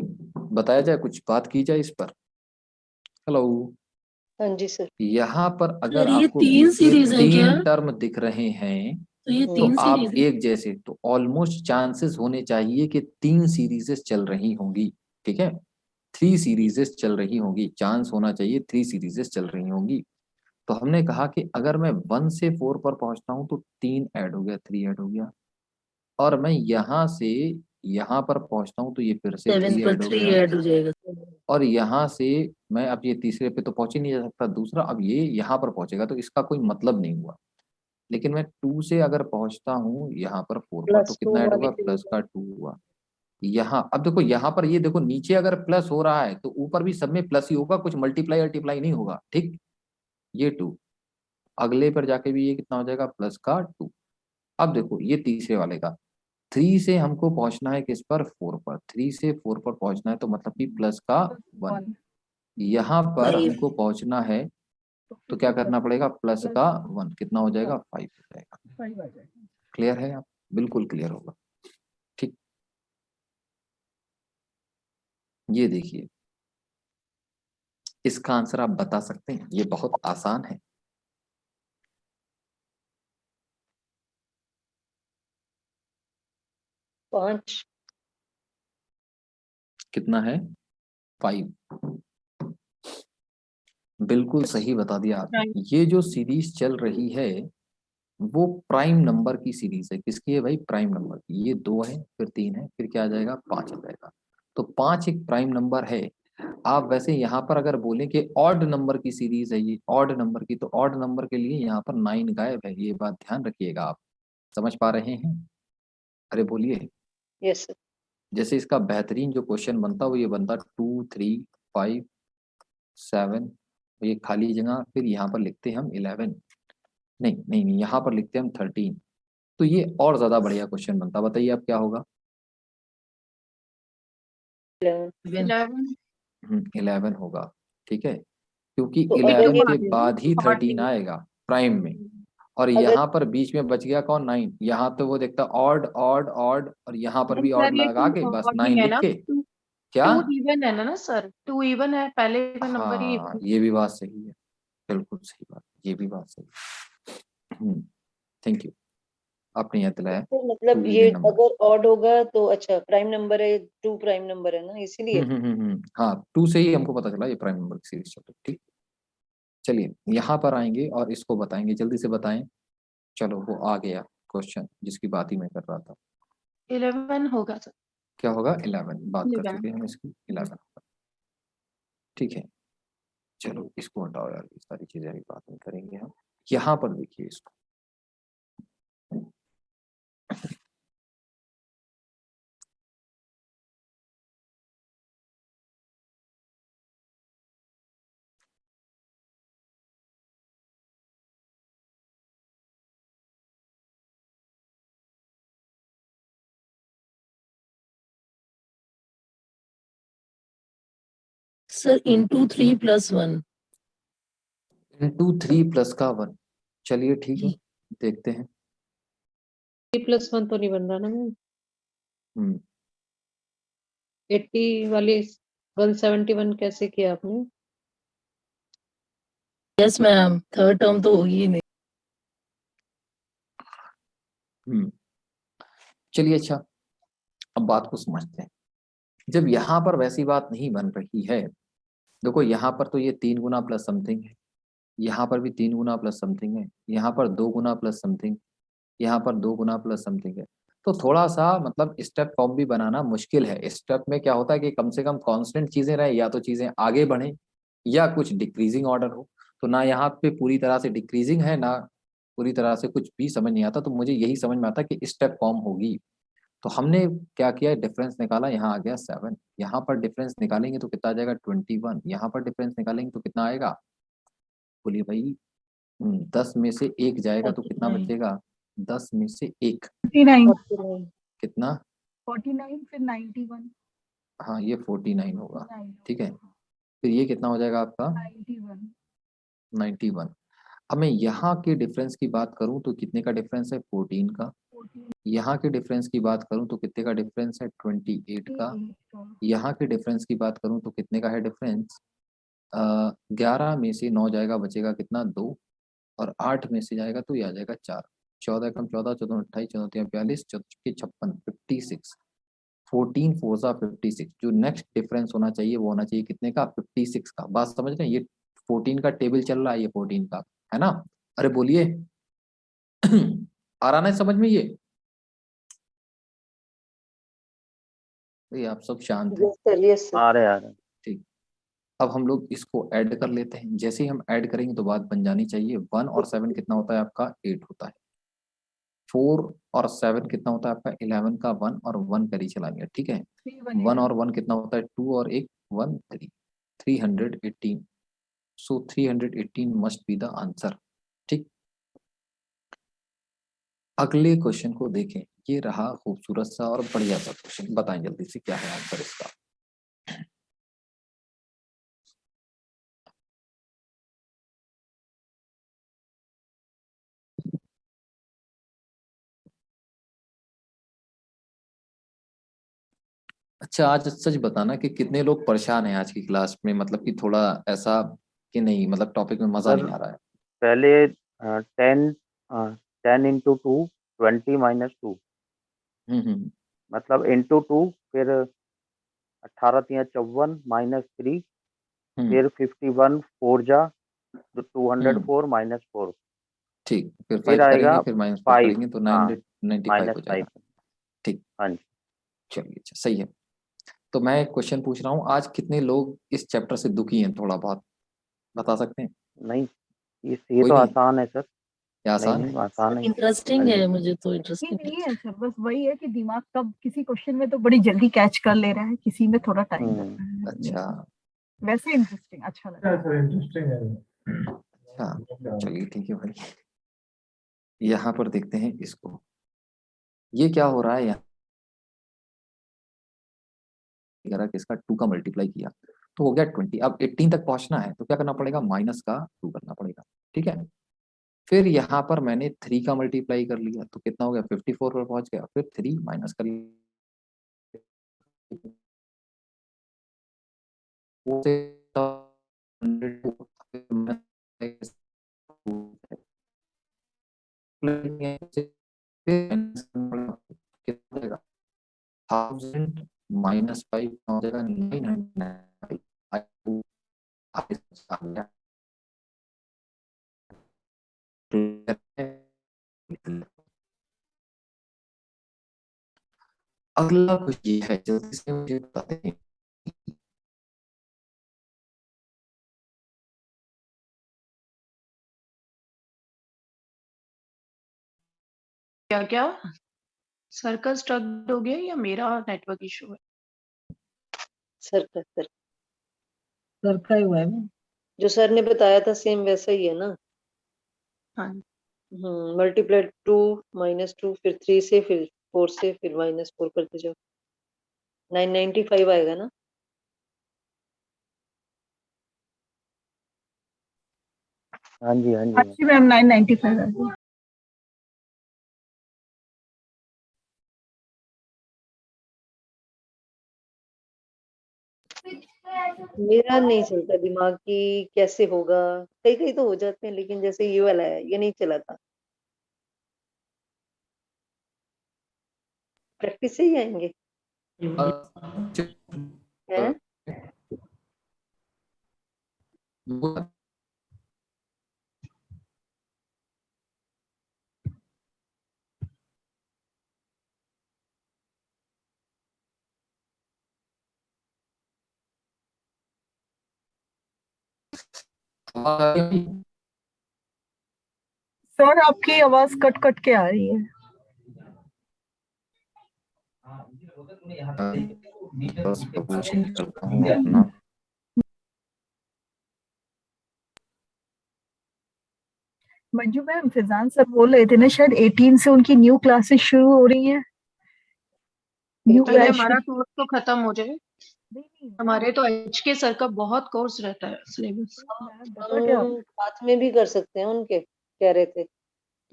S1: बताया जाए, कुछ बात की जाए इस पर। हेलो,
S3: हाँ जी सर।
S1: यहाँ पर अगर
S5: सर ये
S1: आपको
S5: 3 सीरीज है क्या?
S1: 3 टर्म दिख रहे हैं
S5: तो ये
S1: तो
S5: 3
S1: आप
S5: सीरीज है।
S1: एक जैसे, तो ऑलमोस्ट चांसेस होने चाहिए कि 3 सीरीजेस चल रही होंगी। ठीक है, 3 सीरीजेस चल रही होंगी, चांस होना चाहिए 3 सीरीजेस चल रही होंगी। तो हमने कहा कि अगर मैं 1 से 4 पर पहुंचता हूं तो 3 ऐड हो गया, 3 ऐड हो गया। और मैं यहाँ से यहाँ पर पहुंचता हूँ तो ये फिर से
S5: 7
S1: 3
S5: पर
S1: ऐड हो
S5: 3
S1: गया।
S5: ऐड हो जाएगा।
S1: और यहाँ से मैं अब ये तीसरे पे तो पहुंच ही नहीं जा सकता, दूसरा अब ये यहाँ पर पहुंचेगा तो इसका कोई मतलब नहीं हुआ। लेकिन मैं 2 से अगर पहुंचता हूँ यहाँ पर 4 पर तो
S3: प्लस 2
S1: कितना ऐड
S3: वाले
S1: होगा, प्लस का 2 हुआ। यहाँ अब देखो, यहाँ पर ये देखो नीचे अगर प्लस हो रहा है तो ऊपर भी सब में प्लस ही होगा, कुछ मल्टीप्लाई अल्टीप्लाई नहीं होगा। ठीक, ये 2, अगले पर जाके भी ये कितना हो जाएगा, प्लस का 2। अब देखो ये तीसरे वाले का, 3 से हमको पहुंचना है किस पर, 4 पर। 3 से 4 पर पहुंचना है तो मतलब कि प्लस का 1।
S4: 1
S1: यहाँ पर
S5: 5
S1: हमको पहुंचना है तो क्या करना पड़ेगा, प्लस का 1 कितना हो जाएगा, 5 हो जाएगा।
S4: 5 आ जाएगा।
S1: क्लियर है आप? बिल्कुल क्लियर होगा। ठीक, ये देखिए इसका आंसर आप बता सकते हैं, ये बहुत आसान है।
S3: पांच।
S1: कितना है, 5। बिल्कुल सही बता दिया आपने।
S3: Prime.
S1: ये जो सीरीज चल रही है वो प्राइम नंबर की सीरीज है। किसकी है भाई? प्राइम नंबर की। ये 2 है, फिर 3 है, फिर क्या आ जाएगा? 5 आ जाएगा। तो 5 एक प्राइम नंबर है। आप वैसे यहाँ पर अगर बोलें कि ऑड नंबर की सीरीज है ये, ऑड नंबर की, तो ऑड नंबर के लिए यहाँ पर 9 गायब है। ये बात ध्यान रखिएगा। आप समझ पा रहे हैं? अरे बोलिए।
S3: Yes, sir.
S1: जैसे इसका बेहतरीन जो क्वेश्चन बनता वो ये बनता 2 3 5 7, ये खाली जगह, फिर यहाँ पर लिखते हैं हम 11, नहीं नहीं नहीं, यहाँ पर लिखते हैं हम 13। तो ये और ज्यादा बढ़िया क्वेश्चन बनता। बताइए अब क्या होगा?
S3: 11.
S1: 11 होगा। ठीक है, क्योंकि
S6: तो
S1: 11
S6: अगर
S1: के
S6: ये
S1: बाद ही 13 आएगा प्राइम में। और
S6: अगर
S1: यहाँ पर बीच में बच गया कौन? 9। यहाँ तो वो देखता ऑड ऑड ऑड, और यहाँ पर भी ऑड
S7: सर ये
S1: लगा के बस 9
S7: है
S1: लिख
S7: ना,
S1: के। क्या?
S7: 2 इवन है ना सर, 2 इवन है, पहले का नंबर ही
S1: हाँ, ये भी बात सही है। बिल्कुल सही बात, ये भी बात सही है। थैंक यू, आपने याद दिलाया।
S6: तो मतलब
S1: 2
S6: ये
S1: इवन नंबर।
S6: अगर ऑड होगा तो अच्छा प्राइम नंबर है, 2 प्राइम नंबर है ना, इसीलिए।
S1: हाँ, 2 से ही हमको पता चला ये प्राइम नंबर की सीरीज चल रही है। ठीक, चलिए यहाँ पर आएंगे और इसको बताएंगे, जल्दी से बताएं। चलो वो आ गया क्वेश्चन जिसकी बात ही मैं कर रहा था।
S7: 11 होगा सर।
S1: क्या होगा? 11 बात कर
S7: 11.
S1: चुके हैं हम इसकी। 11 होगा। ठीक है, चलो इसको हटाओ यार, ये सारी चीजें अभी बात में करेंगे हम। यहाँ पर देखिए इसको।
S5: Sir into 3 + 1.
S1: इंटू 3 प्लस का 1। चलिए ठीक है, देखते हैं।
S3: 3+1 तो नहीं बन रहा ना मैम।
S1: हम्म
S3: 80 वाली 171 कैसे किया आपने?
S5: यस मैम, थर्ड टर्म तो होगी ही नहीं.
S1: चलिए अच्छा, अब बात को समझते हैं। जब यहाँ पर वैसी बात नहीं बन रही है, देखो यहाँ पर तो ये 3 गुना प्लस समथिंग है, यहाँ पर भी 3 गुना प्लस समथिंग है, यहाँ पर 2 गुना प्लस समथिंग, यहाँ पर 2 गुना प्लस समथिंग है। तो थोड़ा सा मतलब स्टेप फॉर्म भी बनाना मुश्किल है। स्टेप में क्या होता है कि कम से कम कांस्टेंट चीजें रहे, या तो चीजें आगे बढ़े या कुछ डिक्रीजिंग ऑर्डर हो। तो ना यहाँ पे पूरी तरह से डिक्रीजिंग है, ना पूरी तरह से कुछ भी समझ नहीं आता। तो मुझे यही समझ में आता कि स्टेप फॉर्म होगी। तो हमने क्या किया? डिफरेंस निकाला, यहाँ आ गया 7। यहाँ पर डिफरेंस निकालेंगे तो कितना आ जाएगा? 21। यहाँ पर डिफरेंस निकालेंगे तो कितना आएगा? बोलिए भाई। 10 में से 1 जाएगा तो कितना
S5: 49.
S1: बचेगा? 10 में से 1
S4: 49
S1: कितना?
S4: 49 फिर 91
S1: हाँ, ये 49 होगा। ठीक है, फिर ये कितना हो जाएगा आपका?
S4: 91
S1: 91। अब मैं यहाँ के डिफरेंस की बात करूँ तो कितने का डिफरेंस है? 14 का। यहाँ के डिफरेंस की बात करूँ तो कितने का डिफरेंस है? 28 का। यहाँ के डिफरेंस की बात करूँ तो कितने का है डिफरेंस? 11 में से 9 जाएगा, बचेगा कितना? 2। और 8 में से जाएगा तो ये आ जाएगा 4। 14 कम 14, 14 28, 14 42, 14 56, 56। 14 4 सा 56। जो नेक्स्ट डिफरेंस होना चाहिए वो होना चाहिए कितने का? 56 का। बात समझ रहे हैं? ये 14 का टेबल चल रहा है, ये 14 का है ना। अरे बोलिए। आ रहा है समझ में ये? आप सब शांत हैं?
S6: Yes sir, yes sir.
S2: आ रहे
S1: ठीक, अब हम लोग इसको ऐड कर लेते हैं। जैसे ही हम ऐड करेंगे तो बात बन जानी चाहिए। 1 और 7 कितना होता है आपका? 8 होता है। 4 और 7 कितना होता है आपका? 11 का 1 और 1 करी चलाएंगे। ठीक है, 1 और 1 कितना होता है? 2 और 1 1 3, 318। सो 318 मस्ट बी द आंसर। ठीक, अगले क्वेश्चन को देखें। ये रहा खूबसूरत सा और बढ़िया सा क्वेश्चन। बताएं जल्दी से क्या है आंसर इसका। अच्छा, आज सच बताना कि कितने लोग परेशान हैं आज की क्लास में, मतलब कि थोड़ा ऐसा कि नहीं, मतलब टॉपिक में मजा
S2: सर
S1: नहीं आ रहा है।
S2: पहले 10 इंटू 2 20 माइनस 2, मतलब इंटू 2, फिर 18 × 3 = 54 -3 फिर 51 4 जा तो 204 -4
S1: ठीक, फिर
S2: फिर
S1: 5
S2: आएगा
S1: करेंगे, फिर -4
S2: 5
S1: करेंगे तो
S2: हाँ
S1: 995 हो
S2: -5
S1: जाएगा। ठीक,
S2: हाँ जी।
S1: चलिए अच्छा सही है। तो मैं एक क्वेश्चन पूछ रहा हूँ, आज कितने लोग इस चैप्टर से दुखी हैं, थोड़ा बहुत बता सकते हैं?
S2: नहीं ये
S1: कोई
S2: तो
S1: नहीं?
S2: आसान है सर।
S1: ये आसान है?
S2: नहीं आसान है।
S5: इंटरेस्टिंग
S2: हाँ जी।
S5: है, मुझे तो
S4: नहीं
S5: इंटरेस्टिंग
S4: नहीं है सर, बस वही है कि दिमाग कब किसी क्वेश्चन में तो बड़ी जल्दी कैच कर ले रहा है, किसी में थोड़ा टाइम लगता है।
S1: अच्छा
S4: वैसे इंटरेस्टिंग अच्छा लगा।
S1: अच्छा, चलिए ठीक है भाई। यहाँ पर देखते हैं इसको, ये क्या हो रहा है यहाँ, अगर इसका 2 का मल्टीप्लाई किया तो हो गया 20। अब 18 तक पहुंचना है तो क्या करना पड़ेगा, माइनस का 2 करना पड़ेगा, ठीक है। फिर यहाँ पर मैंने 3 का मल्टीप्लाई कर लिया तो कितना हो गया, 54 पर पहुंच गया, फिर 3 माइनस कर लिया, थाउजेंड माइनस 5 हो जाएगा 995। अगला कुछ ये है, जल्दी से मुझे बताते हैं।
S7: क्या क्या सर का स्ट्रक हो गया या मेरा नेटवर्क इशू है?
S6: सर का सर
S5: सर का ही हुआ है ना।
S6: जो सर ने बताया था सेम वैसा ही है ना।
S7: हाँ
S6: मल्टीप्लाई 2 -2 फिर 3 से फिर 4 से फिर -4 करते जाओ, 995 आएगा ना।
S2: हाँ जी हाँ जी।
S4: अच्छी मैम 995 है।
S6: मेरा नहीं चलता दिमाग की कैसे होगा, कई कई तो हो जाते हैं लेकिन जैसे ये वाला है ये नहीं चला था। प्रैक्टिस से ही आएंगे हैं।
S4: सर आपकी आवाज कट कट के आ रही है।
S1: बस पब्लिशिंग करता हूँ अपना।
S4: मंजू मैम, फिजान सर बोल रहे थे ना शायद 18 से उनकी न्यू क्लासेस शुरू हो रही हैं। न्यू
S7: पहले
S4: बैच
S7: हमारा कोर्स तो खत्म हो जाए।
S4: नहीं
S7: हमारे तो HK सर का बहुत कोर्स रहता है सिलेबस।
S6: हम साथ में भी कर सकते हैं उनके, कह रहे थे।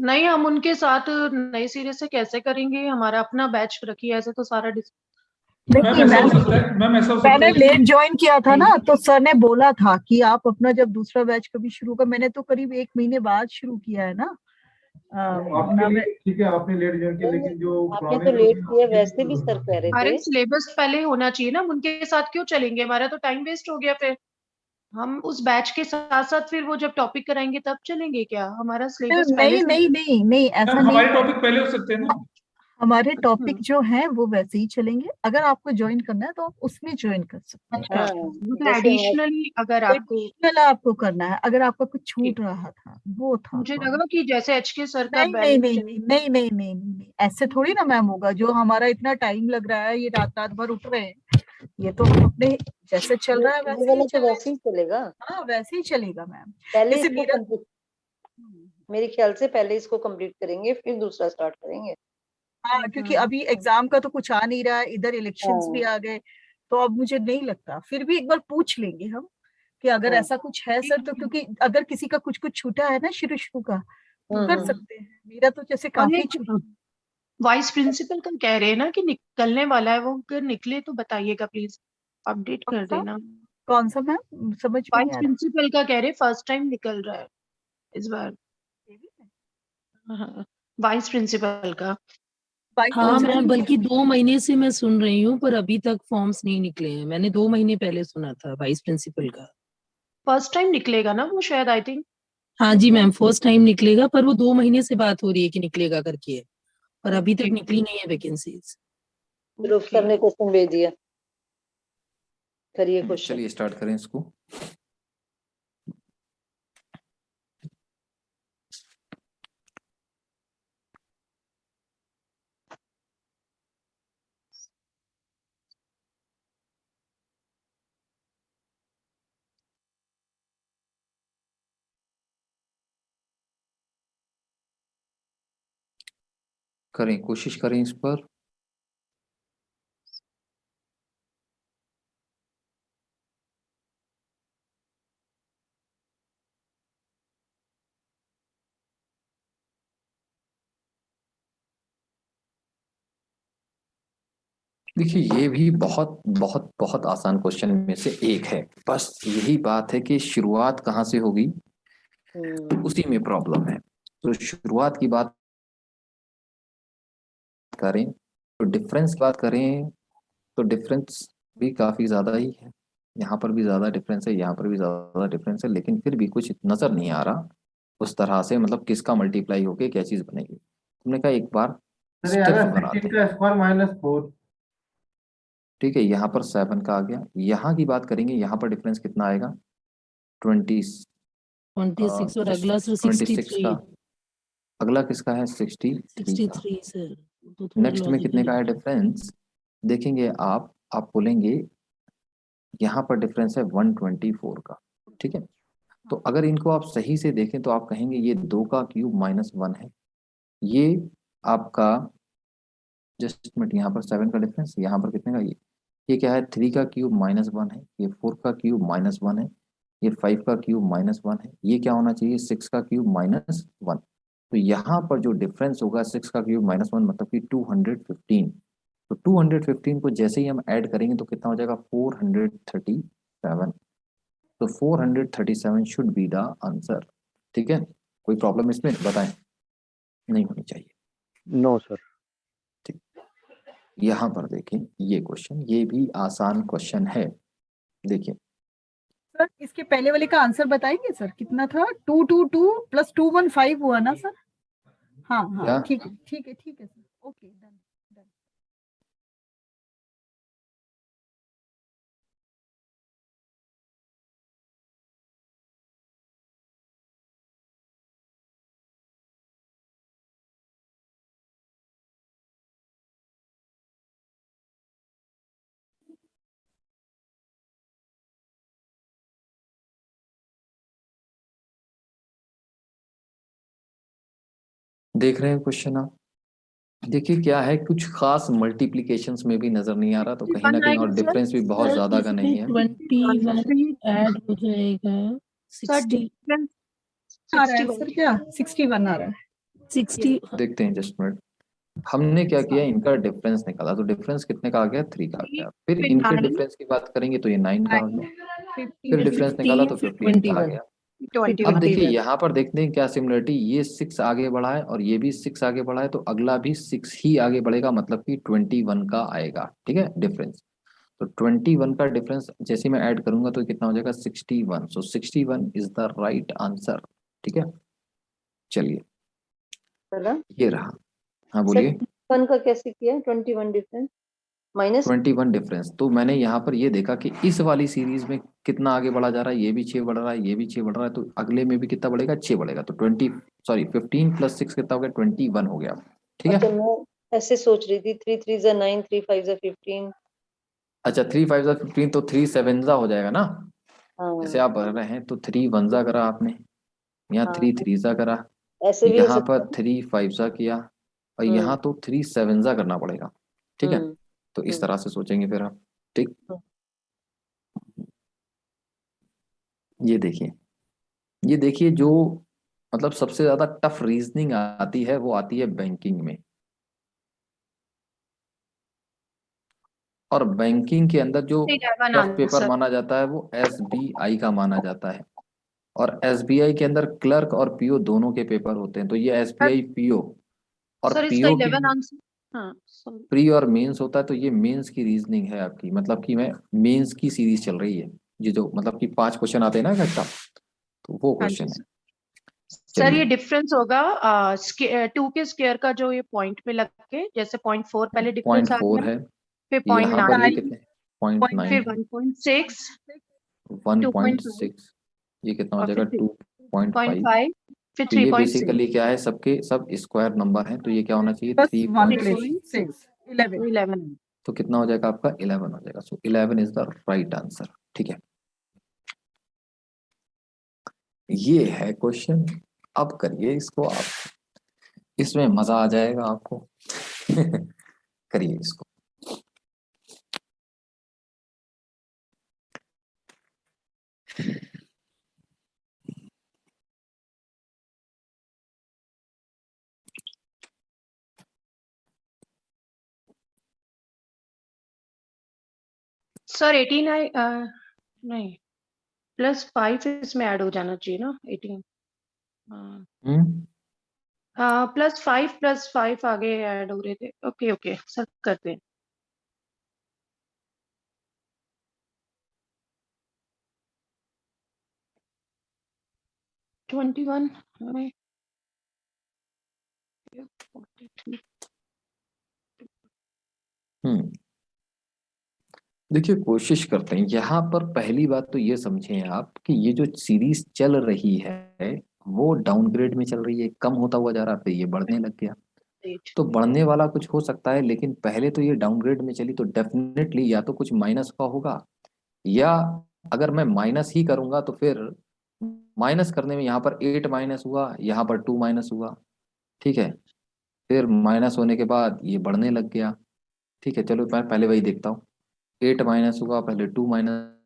S7: नहीं हम उनके साथ नए सिरे से कैसे करेंगे, हमारा अपना बैच रखिए, ऐसे तो सारा
S4: नहीं मैंने लेट ज्वाइन किया था ना, तो सर ने बोला था कि आप अपना जब दूसरा बैच कभी शुरू कर, मैंने तो करीब 1 महीने बाद शुरू किया है ना।
S8: ठीक है आपने लेट ज्वाइन किया, लेकिन जो
S6: आपने तो लेट किया, वैसे भी सर कह रहे
S7: अरे
S6: थे।
S7: सिलेबस पहले होना चाहिए ना, उनके साथ क्यों चलेंगे, हमारा तो टाइम वेस्ट हो गया। फिर हम उस बैच के साथ साथ फिर वो जब टॉपिक कराएंगे तब चलेंगे क्या, हमारा सिलेबस पहले
S4: नहीं
S7: से।
S4: नहीं नहीं नहीं ऐसा नहीं,
S8: हमारे टॉपिक पहले हो सकते हैं ना।
S4: हमारे टॉपिक जो हैं वो वैसे ही चलेंगे। अगर आपको ज्वाइन करना है तो आप उसमें ज्वाइन कर सकते हैं।
S7: अच्छा
S6: हाँ,
S7: मतलब
S6: जैसे
S7: एडिशनली अगर आपको,
S4: एडिशनल आपको करना है, अगर आपका कुछ छूट रहा था वो था।
S7: मुझे लगा कि जैसे HK सर का
S4: नहीं नहीं
S7: बैलेंस
S4: नहीं नहीं नहीं नहीं नहीं नहीं ऐसे थोड़ी ना मैम होगा। जो हमारा इतना टाइम लग रहा है, ये रात रात भर उठ रहे हैं, ये तो हम अपने जैसे चल रहा है
S6: ये
S4: वैसे ही
S6: वाला तो
S4: चलेगा।
S6: वैसे ही चलेगा।
S4: हाँ वैसे ही चलेगा मैम।
S6: पहले
S4: जैसे
S6: इसको
S4: मेरा
S6: कंप्लीट, मेरे ख्याल से पहले इसको कंप्लीट करेंगे फिर दूसरा स्टार्ट करेंगे।
S4: हाँ, क्योंकि अभी एग्जाम का तो कुछ आ नहीं रहा है, इधर इलेक्शंस भी
S6: हाँ
S4: आ गए, तो अब मुझे नहीं लगता। फिर भी एक बार पूछ लेंगे हम कि अगर
S6: हाँ
S4: ऐसा कुछ है सर तो, क्योंकि अगर किसी का कुछ कुछ छूटा है ना शुरू शुरू का, तो कर
S6: हम्म।
S4: सकते हैं। मेरा तो जैसे
S7: और
S4: काफी
S7: एक
S4: छूटा।
S7: वाइस प्रिंसिपल का कह रहे हैं ना कि निकलने वाला है, वो अगर निकले तो बताइएगा प्लीज, अपडेट कर देना।
S4: कौन सा मैम, समझ में नहीं
S7: वाइस
S4: आ
S7: प्रिंसिपल का कह रहे फर्स्ट टाइम निकल रहा है इस बार।
S4: रहा।
S7: हाँ, वाइस प्रिंसिपल का।
S5: हाँ
S4: प्रिंसिपल
S5: मैं बल्कि 2 महीने से मैं सुन रही हूँ, पर अभी तक फॉर्म्स नहीं निकले हैं। मैंने 2 महीने पहले सुना था वाइस प्रिंसिपल का।
S7: फर्स्ट टाइम निकलेगा ना वो शायद, आई थिंक।
S5: हाँ जी मैम, फर्स्ट टाइम निकलेगा, पर वो 2 महीने से बात हो रही है कि निकलेगा करके, और अभी तक निकली नहीं है वैकेंसीज।
S6: ग्रुप सर ने क्वेश्चन भेज दिया, करिए क्वेश्चन।
S1: चलिए स्टार्ट करें इसको। करें, कोशिश करें इस पर। देखिए ये भी बहुत बहुत बहुत आसान क्वेश्चन में से एक है, बस यही बात है कि शुरुआत कहाँ से होगी उसी में प्रॉब्लम है। तो शुरुआत की बात करें तो डिफरेंस की बात करें तो डिफरेंस भी काफी ज्यादा ही है, यहाँ पर भी ज्यादा डिफरेंस है, यहाँ पर भी ज्यादा डिफरेंस है, लेकिन फिर भी कुछ नजर नहीं आ रहा उस तरह से, मतलब किसका मल्टीप्लाई होके क्या चीज बनेगी। तुमने कहा एक बार
S8: अरे
S1: स्टेप्स
S8: अगर
S1: बनाते
S8: 15
S1: हैं।
S8: का स्क्वायर -4।
S1: ठीक है, यहाँ पर 7 का आ गया, यहाँ की बात करेंगे, यहाँ पर डिफरेंस कितना आएगा 20
S5: 26 और अगला सर
S1: 26 का,
S5: 63।
S1: अगला किसका है 63 का।
S5: 63 सर, तो थोड़ा
S1: नेक्स्ट में कितने का है डिफरेंस देखेंगे आप बोलेंगे यहाँ पर डिफरेंस है 124 का। ठीक है, तो अगर इनको आप सही से देखें तो आप कहेंगे ये 2 का क्यूब -1 है, ये आपका जस्ट मिनट, यहाँ पर 7 का डिफरेंस, यहाँ पर कितने का, ये क्या है 3 का क्यूब -1 है, ये 4 का क्यूब -1 है, ये 5 का क्यूब -1 है, ये क्या होना चाहिए 6 का क्यूब -1। तो यहाँ पर जो डिफरेंस होगा 6 का क्यूब -1 मतलब कि 215। तो 215 को जैसे ही हम ऐड करेंगे तो कितना हो जाएगा 437। तो 437 शुड बी द आंसर। ठीक है, कोई प्रॉब्लम इसमें बताएं, नहीं होनी चाहिए।
S2: No sir.
S1: ठीक, यहाँ पर देखें ये क्वेश्चन, ये भी आसान क्वेश्चन है। देखिए
S4: सर इसके पहले वाले का आंसर बताएंगे सर, कितना था 222 + 215 हुआ ना सर? हाँ
S1: क्या?
S4: हाँ ठीक है ठीक है ठीक है सर, ओके डन डन।
S1: देख रहे हैं क्वेश्चन आप? देखिए क्या है, कुछ खास मल्टीप्लिकेशंस में भी नजर नहीं आ रहा, तो कहीं ना कहीं, और डिफरेंस भी बहुत ज्यादा का नहीं है।
S5: 21 ऐड हो जाएगा
S7: सर
S5: 60
S7: डिफरेंस
S4: आ रहा है
S7: 61
S4: सर, क्या 61 आ रहा है?
S5: 60।
S1: देखते हैं जस्ट मिनट। हमने क्या किया, इनका डिफरेंस निकाला, तो डिफरेंस कितने का आ गया 3 का आ गया, फिर इनके डिफरेंस की बात करेंगे तो ये 9 का आ गया, फिर डिफरेंस निकाला तो 15 का आ गया। अब देखिए यहाँ पर देखते हैं क्या सिमिलरिटी, ये 6 आगे बढ़ा है और ये भी 6 आगे बढ़ा है, तो अगला भी 6 ही आगे बढ़ेगा, मतलब कि 21 का आएगा। ठीक है डिफरेंस, तो 21 का डिफरेंस जैसे मैं ऐड करूंगा तो कितना हो जाएगा 61। सो 61 इज द राइट आंसर। ठीक है, चलिए ये रहा। हाँ बोलिए।
S6: 1 का कैसे किया 21 डिफरेंस माइनस
S1: 21 डिफरेंस, तो मैंने यहाँ पर ये देखा कि इस वाली सीरीज में कितना आगे बढ़ा जा रहा है, ये भी 6 बढ़ रहा है, ये भी 6 बढ़ रहा है, तो अगले में भी कितना बढ़ेगा 6 बढ़ेगा, तो 15 + 6 कितना हो गया 21 हो गया। ठीक है,
S6: मैं ऐसे सोच रही थी 3 3 जा 9 3 5 जा 15।
S1: अच्छा 3 5 जा 15 तो 3 7 जा हो जाएगा ना,
S6: हाँ
S1: जैसे आप भर रहे हैं तो 3 1 जा करा आपने, यहाँ
S6: हाँ
S1: 3 3 जा करा,
S6: ऐसे भी हो
S1: यहाँ
S6: सकता
S1: पर 3 5 जा किया, और यहाँ तो 3 7 जा करना पड़ेगा। ठीक है, तो इस तरह से सोचेंगे फिर आप। ठीक, ये देखिए जो मतलब सबसे ज्यादा टफ रीजनिंग आती है वो आती है बैंकिंग में, और बैंकिंग के अंदर जो
S7: 11
S1: टफ पेपर
S7: आंसर।
S1: माना जाता है वो एसबीआई का माना जाता है, और एसबीआई के अंदर क्लर्क और पीओ दोनों के पेपर होते हैं, तो ये एसबीआई पीओ और
S7: सर इसका
S1: पीओ की
S7: 11 आंसर। हाँ
S1: प्री और मेंस होता है, तो ये मेंस की रीजनिंग है आपकी, मतलब कि मैं मेंस की सीरीज चल रही है, ये जो मतलब कि 5 क्वेश्चन आते हैं ना इकट्ठा, तो वो
S7: हाँ जी
S1: क्वेश्चन है।
S7: सर, ये
S1: चलिए
S7: डिफरेंस होगा 2 के स्क्वायर का जो ये पॉइंट में लग के, जैसे 0.4 पहले डिफरेंस आ
S1: 0.4
S7: गया,
S1: है,
S7: फिर
S1: यहाँ पर ये
S7: 0.9,
S1: कितने 0.9
S7: फिर
S1: है,
S7: 1.6, 2.5
S1: 1.6, ये कितना हो
S7: और
S1: जाएगा
S7: फिर
S1: 2.5।
S7: 0.5, फिर
S1: तो ये
S7: 3.6,
S1: बेसिकली क्या है, सबके सब स्क्वायर नंबर हैं, तो ये क्या होना चाहिए
S4: प्लस 1 प्लस
S1: 3.6।
S4: 6 11।
S7: 11।
S1: तो कितना हो जाएगा आपका 11 हो जाएगा। सो 11 इज द राइट आंसर। ठीक है, ये है क्वेश्चन। अब करिए इसको आप, इसमें मजा आ जाएगा आपको। करिए इसको।
S7: सर 18 नहीं, +5 इसमें ऐड हो जाना चाहिए ना 18।
S1: हम्म
S7: +5 आगे ऐड हो रहे थे। ओके ओके सर, करते हैं। 21 हमें 43।
S1: देखिए कोशिश करते हैं। यहाँ पर पहली बात तो ये समझें आप कि ये जो सीरीज चल रही है वो डाउनग्रेड में चल रही है, कम होता हुआ जा रहा है, फिर ये बढ़ने लग गया। तो बढ़ने वाला कुछ हो सकता है, लेकिन पहले तो ये डाउनग्रेड में चली, तो डेफिनेटली या तो कुछ माइनस का होगा, या अगर मैं माइनस ही करूंगा तो फिर माइनस करने में यहाँ पर 8 माइनस हुआ, यहाँ पर 2 माइनस हुआ। ठीक है, फिर माइनस होने के बाद ये बढ़ने लग गया। ठीक है, चलो मैं पहले वही देखता हूँ। 8 माइनस हुआ, पहले 2 माइनस,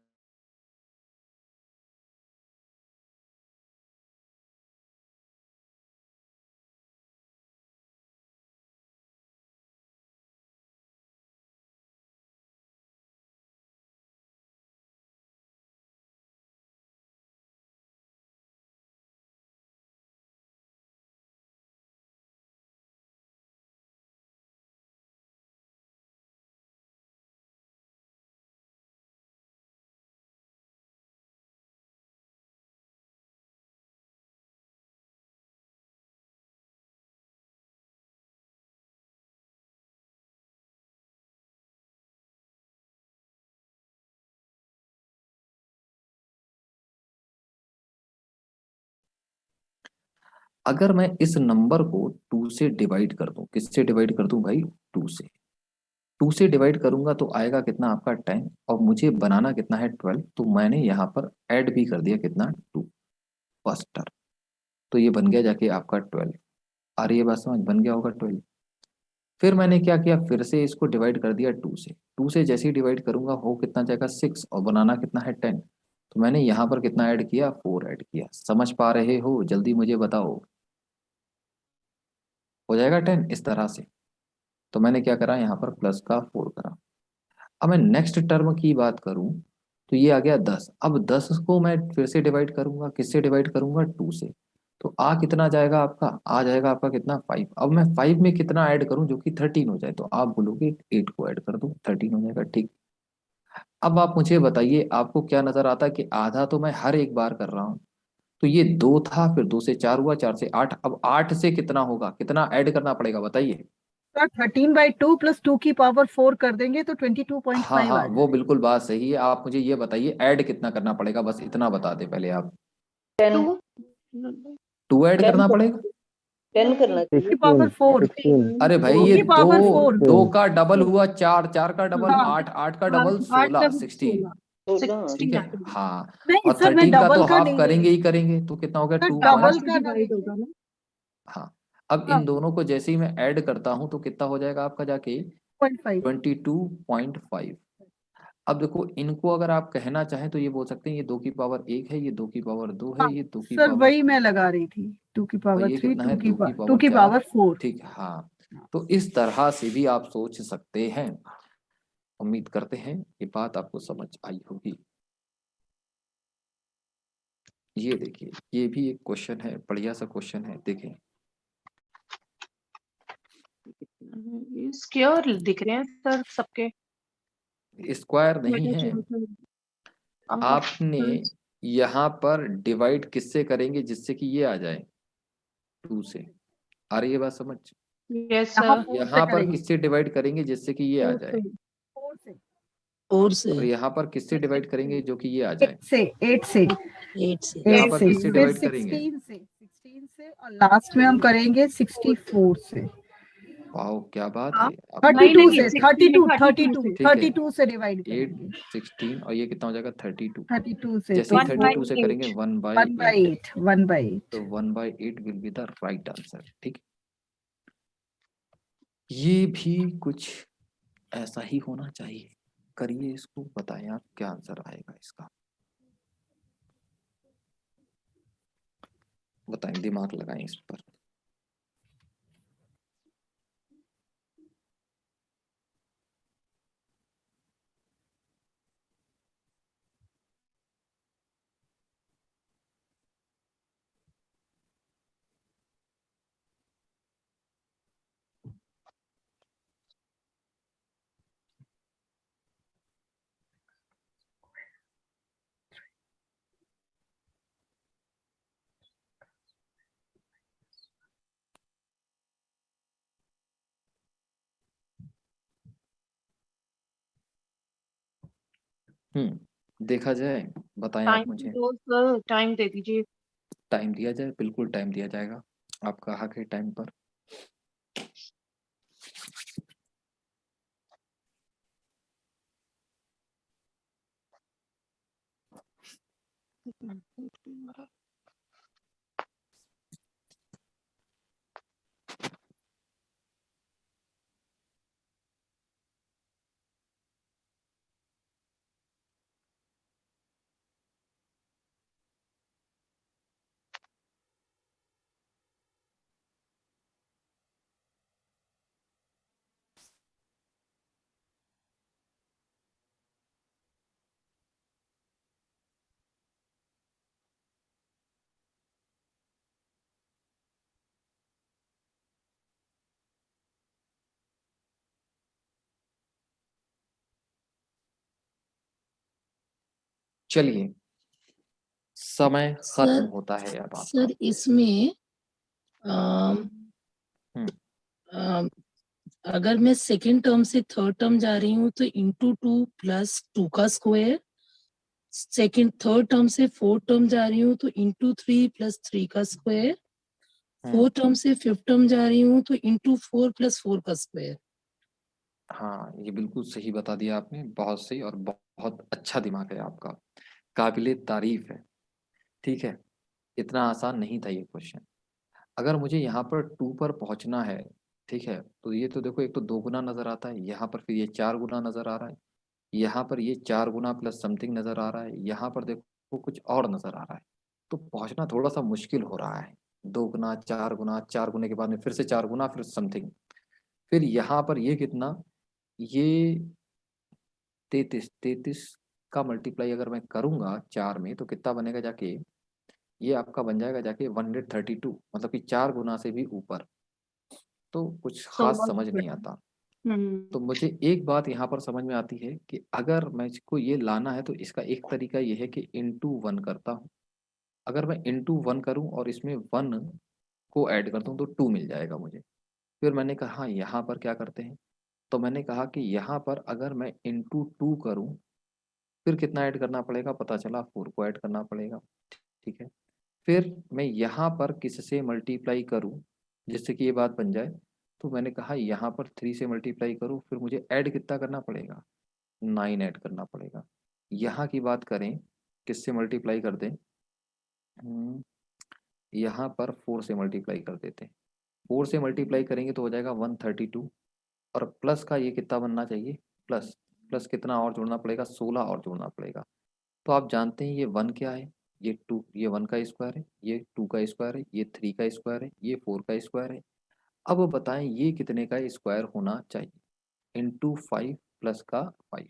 S1: अगर मैं इस नंबर को 2 से डिवाइड कर दूं, किससे डिवाइड कर दूं भाई, 2 से। 2 से डिवाइड करूंगा तो आएगा कितना आपका 10, और मुझे बनाना कितना है 12, तो मैंने यहाँ पर ऐड भी कर दिया कितना 2 फर्स्ट टर्म, तो ये बन गया जाके आपका 12। आ रही है बात समझ, बन गया होगा 12। फिर मैंने क्या किया, फिर से इसको डिवाइड कर दिया 2 से। 2 से जैसे ही डिवाइड करूंगा हो कितना जाएगा 6, और बनाना कितना है 10, तो मैंने यहाँ पर कितना ऐड किया 4 ऐड किया। समझ पा रहे हो, जल्दी मुझे बताओ। हो जाएगा 10 इस तरह से। तो मैंने क्या करा, यहाँ पर प्लस का 4 करा। अब मैं नेक्स्ट टर्म की बात करूं तो ये आ गया 10। अब 10 को मैं फिर से डिवाइड करूंगा, किससे डिवाइड करूंगा 2 से। तो आ कितना जाएगा आपका, आ जाएगा आपका कितना 5। अब मैं 5 में कितना ऐड करूं जो कि 13 हो जाए, तो आप बोलोगे 8 को ऐड कर दूं, 13 हो जाएगा। ठीक, अब आप मुझे बताइए आपको क्या नजर आता है कि आधा तो मैं हर एक बार कर रहा हूँ। तो ये 2 था, फिर 2 से 4 हुआ, 4 से 8, अब 8 से कितना होगा, कितना ऐड करना पड़ेगा बताइए।
S4: सर 13/2 प्लस 2 की पावर 4 कर देंगे तो 22.5
S1: हाँ हाँ,
S4: आ
S1: वो
S4: जाएगा।
S1: बिल्कुल बात सही है। आप मुझे ये बताइए ऐड कितना करना पड़ेगा, बस इतना बता दे पहले आप।
S6: 10
S1: 2 ऐड
S6: 10
S1: करना पड़ेगा।
S6: 10 करना
S4: की
S6: चाहिए।
S4: पावर 4,
S2: 16
S1: अरे भाई
S4: 2
S1: ये
S4: की
S1: दो,
S4: पावर 4।
S1: 2 का डबल हुआ 4, 4 का डबल
S4: हाँ
S1: 8, 8 का
S7: हाँ,
S1: डबल
S7: 8
S1: 16,
S7: डबल
S1: 16।
S6: 16
S1: ठीक
S7: 16
S1: है,
S7: आते हैं।
S1: हाँ।
S4: नहीं
S1: और
S4: सर, मैं
S1: 13 का तो
S4: डबल का
S1: हाफ
S4: नहीं
S1: करेंगे
S4: बोली,
S1: ही करेंगे, तो कितना हो गया
S4: सर
S1: 2
S7: 4
S4: डबल
S1: पॉइंट।
S7: से
S4: का
S7: डिवाइड
S4: नहीं।
S7: होगा ना।
S1: हाँ, अब
S4: हाँ
S1: इन दोनों को जैसे ही मैं ऐड करता हूं तो कितना हो जाएगा आपका जाके
S4: 0.5।
S1: 22.5। अब देखो इनको अगर आप कहना चाहें तो ये बोल सकते हैं ये 2 की पावर 1 है, ये 2 की पावर 2 है,
S4: हाँ
S1: ये 2 की
S4: सर,
S1: पावर,
S4: वही मैं लगा रही थी, 2 की
S1: और
S4: पावर
S1: ये
S4: 3,
S1: कितना है 2 की
S4: 2
S1: पावर
S4: की
S1: 4।
S4: पावर 4।
S1: ठीक है, हाँ। तो इस तरह से भी आप सोच सकते हैं। उम्मीद करते हैं ये बात आपको समझ आई होगी। ये देखिए, ये भी एक क्वेश्चन है, बढ़िया सा क्वेश्चन है, देखें।
S7: ये स्क्वायर दिख रहे हैं सर सबके।
S1: स्क्वायर नहीं
S7: छोटे
S1: है,
S7: छोटे
S1: आपने यहाँ पर डिवाइड किससे करेंगे जिससे कि ये आ जाए 2 से। आ रही है बात समझ?
S7: यस
S4: यहाँ
S7: सर।
S4: 4 से
S1: यहाँ पर
S4: करेंगे,
S1: किससे डिवाइड करेंगे जिससे कि ये आ
S4: 4
S1: जाए,
S4: से 4 से
S5: 4 से,
S1: और यहाँ पर किससे डिवाइड करेंगे जो कि ये आ
S4: 8
S1: जाए।
S4: से 8 से
S5: 8 से।
S1: यहाँ
S4: 8
S1: पर
S4: से
S1: किससे
S4: फिर
S1: डिवाइड करेंगे?
S4: 16 से और लास्ट में हम करेंगे 64 से।
S1: वाओ क्या बात
S4: हाँ,
S1: है आप।
S4: 32
S7: नहीं,
S4: से
S7: 32
S1: ठीक है
S4: 32 से डिवाइड
S1: 8
S4: करेंगे,
S1: 16 और ये कितना हो जाएगा 32।
S4: 32 से
S1: जैसे
S4: तो
S1: ही 32 से करेंगे 1 बाई
S4: 1 by
S1: 8,
S4: 8 1 by 8।
S1: तो 1 by 8 will be the right answer. ठीक, ये भी कुछ ऐसा ही होना चाहिए। करिए इसको, बताएं आप क्या आंसर आएगा इसका, बताएं, दिमाग लगाएं इस पर। देखा जाए, बताएं आप
S7: टाइम
S1: मुझे।
S7: दो सर, टाइम दे दीजिए।
S1: टाइम दिया जाए, बिल्कुल टाइम दिया जाएगा, आपका हक है टाइम पर। चलिए, समय खत्म
S5: सर
S1: होता है अब आपका।
S5: सर इसमें
S1: हम्म,
S5: अगर मैं सेकेंड टर्म से थर्ड टर्म जा रही हूँ तो इंटू 2 प्लस 2 का स्क्वायर, सेकेंड थर्ड टर्म से फोर्थ टर्म जा रही हूँ तो इंटू 3 प्लस 3 का स्क्वायर, फोर्थ टर्म से फिफ्थ टर्म जा रही हूँ तो इंटू 4 प्लस 4 का स्क्वायर।
S1: हाँ ये बिल्कुल सही बता दिया आपने, बहुत सही, और बहुत अच्छा दिमाग है आपका, काबिले तारीफ है। ठीक है, इतना आसान नहीं था ये क्वेश्चन। अगर मुझे यहाँ पर 2 पर पहुंचना है, ठीक है, तो ये तो देखो, एक तो 2 गुना नजर आता है, यहाँ पर फिर ये 4 गुना नजर आ रहा है, यहाँ पर ये 4 गुना प्लस समथिंग नजर आ रहा है, यहाँ पर देखो कुछ और नजर आ रहा है। तो पहुंचना थोड़ा सा मुश्किल हो रहा है। 2 गुना, 4 गुना, 4 गुने के बाद में फिर से 4 गुना, फिर समथिंग, फिर यहाँ पर ये कितना, ये 33, 33 का मल्टीप्लाई अगर मैं करूंगा 4 में तो कितना बनेगा जाके, ये आपका बन जाएगा जाके 132, मतलब कि 4 गुना से भी ऊपर। तो कुछ खास समझ नहीं आता। तो मुझे एक बात यहाँ पर समझ में आती है कि अगर मैं इसको ये लाना है तो इसका एक तरीका ये है कि इंटू 1 करता हूँ। अगर मैं इंटू 1 करूँ और इसमें 1 को ऐड करता हूँ तो 2 मिल जाएगा मुझे। फिर मैंने कहा हाँ, यहाँ पर क्या करते हैं, तो मैंने कहा कि यहाँ पर अगर मैं इंटू 2 करूँ फिर कितना ऐड करना पड़ेगा, पता चला 4 को ऐड करना पड़ेगा। ठीक है, फिर मैं यहाँ पर किससे मल्टीप्लाई करूँ जिससे कि ये बात बन जाए, तो मैंने कहा यहाँ पर 3 से मल्टीप्लाई करूँ, फिर मुझे ऐड कितना करना पड़ेगा, 9 ऐड करना पड़ेगा। यहाँ की बात करें, किससे मल्टीप्लाई कर दें, यहाँ पर 4 से मल्टीप्लाई कर देते हैं। 4 से मल्टीप्लाई करेंगे तो हो जाएगा 132, और प्लस का ये कितना बनना चाहिए, प्लस प्लस कितना और जोड़ना पड़ेगा, 16 और जोड़ना पड़ेगा। तो आप जानते हैं ये 1 क्या है, ये 2, ये 1 का स्क्वायर है, ये 2 का स्क्वायर है, ये 3 का स्क्वायर है, ये 4 का स्क्वायर है। अब बताएं ये कितने का स्क्वायर होना चाहिए, इंटू 5 प्लस का 5।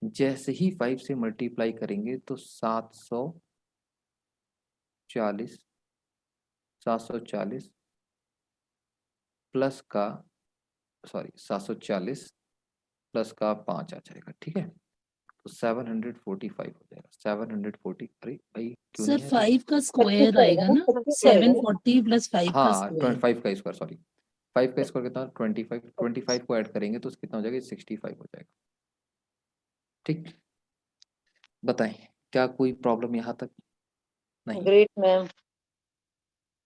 S1: जैसे ही 5 से मल्टीप्लाई करेंगे तो 740 प्लस का, सॉरी 740 प्लस का 5 आ जाएगा। ठीक है, तो 745 हो जाएगा। 740, अरे भाई क्यों
S5: सर
S1: नहीं है?
S5: 5 का स्क्वायर आएगा ना, 740 प्लस 5 का
S1: हाँ
S5: स्क्वायर।
S1: 5 का स्क्वायर, सॉरी 5 का स्क्वायर कितना? 25। 25 को ऐड करेंगे तो कितना हो जाएगा? 65 हो जाएगा। ठीक, बताएं क्या कोई प्रॉब्लम यहाँ तक? नहीं
S6: ग्रेट मैम।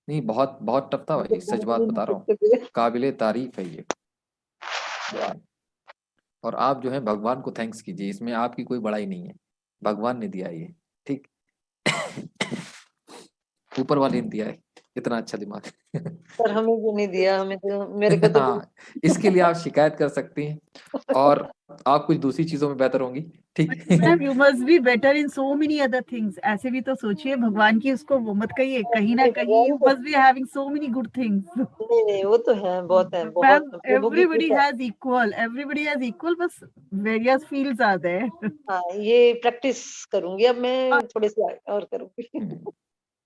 S1: नहीं, बहुत बहुत टफ था भाई, सच बात बता रहा हूँ, काबिले तारीफ है ये। और आप जो है भगवान को थैंक्स कीजिए, इसमें आपकी कोई बड़ाई नहीं है, भगवान ने दिया ये। ठीक ऊपर वाले ने दिया है इतना अच्छा दिमाग।
S6: सर हमें भी नहीं दिया, हमें तो, मेरे को तो
S1: हाँ, इसके लिए आप शिकायत कर सकती हैं और आप कुछ दूसरी चीजों में बेहतर होंगी। ठीक
S4: ma'am you must be better in so many other things. ऐसे भी तो सोचिए, भगवान की उसको वो मत कहिए, कहीं ना कहीं you must be having so many good things.
S6: नहीं नहीं, वो तो है, बहुत है, बहुत
S4: मैम
S6: प्रभु की
S4: एवरीबडी
S6: कृपा।
S4: Has equal, everybody has equal, बस वेरियस फील्ड्स आर देयर।
S6: हाँ, ये प्रैक्टिस करूंगी अब मैं, थोड़े से और करूंगी।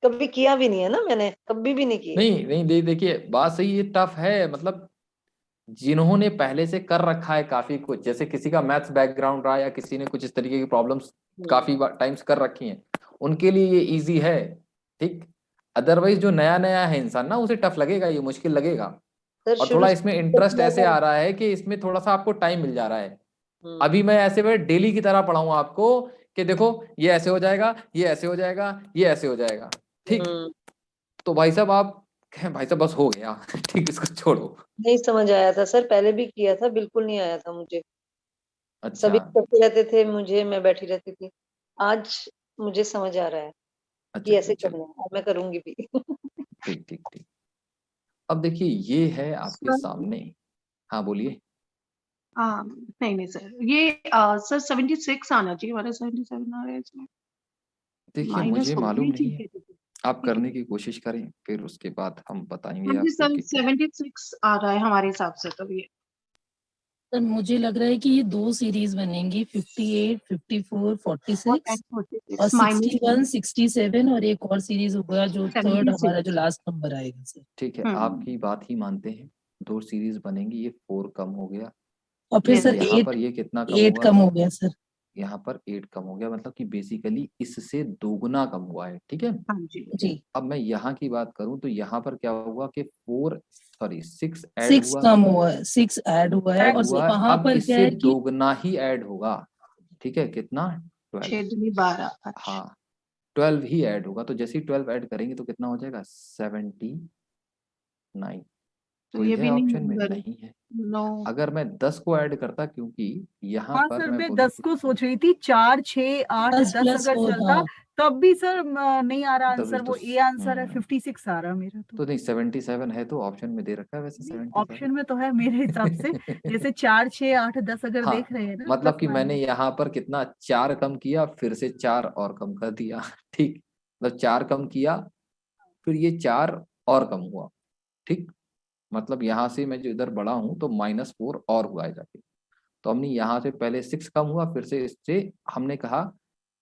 S6: कभी किया भी नहीं है ना मैंने, कभी भी नहीं किया।
S1: नहीं नहीं, देखिए बात सही, ये टफ है, मतलब जिन्होंने पहले से कर रखा है काफी कुछ, जैसे किसी का मैथ्स बैकग्राउंड रहा या किसी ने कुछ इस तरीके की प्रॉब्लम्स काफी टाइम्स कर रखी हैं, उनके लिए ये इजी है। ठीक, अदरवाइज जो नया नया है इंसान ना, उसे टफ लगेगा, ये मुश्किल लगेगा।
S6: सर
S1: और
S6: शुरू
S1: थोड़ा
S6: से
S1: इसमें इंटरेस्ट ऐसे आ रहा है कि इसमें थोड़ा सा आपको टाइम मिल जा रहा है। अभी मैं ऐसे में डेली की तरह पढ़ाऊँ आपको कि देखो ये ऐसे हो जाएगा, ये ऐसे हो जाएगा, ये ऐसे हो जाएगा। ठीक, तो भाई साहब आप कहें भाई साहब बस हो गया। ठीक, इसको छोड़ो।
S6: नहीं समझ आया था सर, पहले भी किया था, बिल्कुल नहीं आया था मुझे।
S1: अच्छा
S6: सभी करते रहते थे, मुझे, मैं बैठी रहती थी। आज मुझे समझ आ रहा है कि
S1: अच्छा
S6: ऐसे
S1: अच्छा,
S6: करना है, और मैं करूंगी भी।
S1: ठीक ठीक ठीक। अब देखिए ये है आपके सामने। हाँ बोलिए।
S7: नहीं नहीं सर, ये सर 76 आना चाहिए, हमारा 77 आ रहा है इसमें।
S1: देखिए
S7: माइनस
S1: मुझे
S7: हो
S1: मालूम
S7: नहीं,
S1: नहीं
S7: ठीक
S1: है,
S7: है ठीक है
S1: आप
S7: ठीक है।
S1: करने की कोशिश करें, फिर उसके बाद हम बताएंगे
S7: हाँ जी
S1: आपको
S7: सर,
S1: कि क्या।
S7: 76 आ रहा है हमारे हिसाब से तो ये।
S5: सर मुझे लग रहा है कि ये 2 सीरीज बनेंगी, 58, 54, 46 और
S7: 46 माइनस
S5: 61, 67 और एक और सीरीज होगा जो थर्ड हमारा जो
S7: 76।
S5: लास्ट नंबर आएगा सर।
S1: ठीक है, आपकी बात ही मानते हैं, 2 सीरीज बनेंगी, ये 4 कम हो गया,
S5: और फिर
S7: यस
S5: सर
S1: यहाँ पर
S5: 8
S1: ये कितना कम
S5: 8
S1: हुआ?
S5: कम हो गया सर।
S1: यहाँ पर 8 कम हो गया, मतलब कि बेसिकली इससे दोगुना कम हुआ है। ठीक है,
S7: हाँ जी
S5: जी,
S1: अब मैं यहाँ की बात करूं तो यहाँ पर क्या हुआ कि 6 ऐड
S5: 6
S1: हुआ,
S5: कम हुआ है, 6 ऐड हुआ है
S1: ऐड
S5: और
S1: हुआ है,
S5: वहां
S1: अब
S5: पर क्या
S1: इससे
S5: है कि
S1: दोगुना ही ऐड होगा। ठीक है, कितना? 12।
S7: 6 दूनी 12। अच्छा
S1: हाँ 12 ही ऐड होगा, तो जैसे ही 12 ऐड करेंगे तो कितना हो जाएगा? 79।
S7: तो
S1: कोई
S7: ये
S1: है
S7: भी नहीं
S1: ऑप्शन में?
S7: होगा।
S1: नहीं है।
S7: नो।
S1: अगर मैं 10 को ऐड करता, क्योंकि यहाँ
S4: हाँ
S1: पर
S4: सर,
S1: मैं
S4: मैं
S1: बोलूँ
S4: 10 को सोच रही थी, 4, 6, 8,
S5: 10
S4: 10
S5: प्लस
S4: अगर
S5: 4,
S4: चलता
S5: हाँ
S4: तब भी सर नहीं आ रहा
S1: तभी
S4: आंसर,
S1: तो
S4: वो ए आंसर है, 56 आ रहा मेरा तो।
S1: तो नहीं 77 है, तो ऑप्शन में दे रखा है वैसे
S4: नहीं,
S1: 77।
S4: ऑप्शन में तो है मेरे हिसाब से, जैसे 4, 6, 8, 10 अगर
S1: हाँ,
S4: देख रहे हैं ना,
S1: मतलब
S4: प्लस
S1: कि मैंने
S4: माइनस।
S1: यहाँ पर कितना 4 कम किया, फिर से 4 और कम कर दिया। ठीक, मतलब 4 कम किया, फिर ये 4 और कम हुआ। ठीक, मतलब यहाँ से मैं जो इधर बढ़ा हूँ तो -4 और हुआ है जाके। तो हमने यहाँ से पहले 6 कम हुआ, फिर से इससे हमने कहा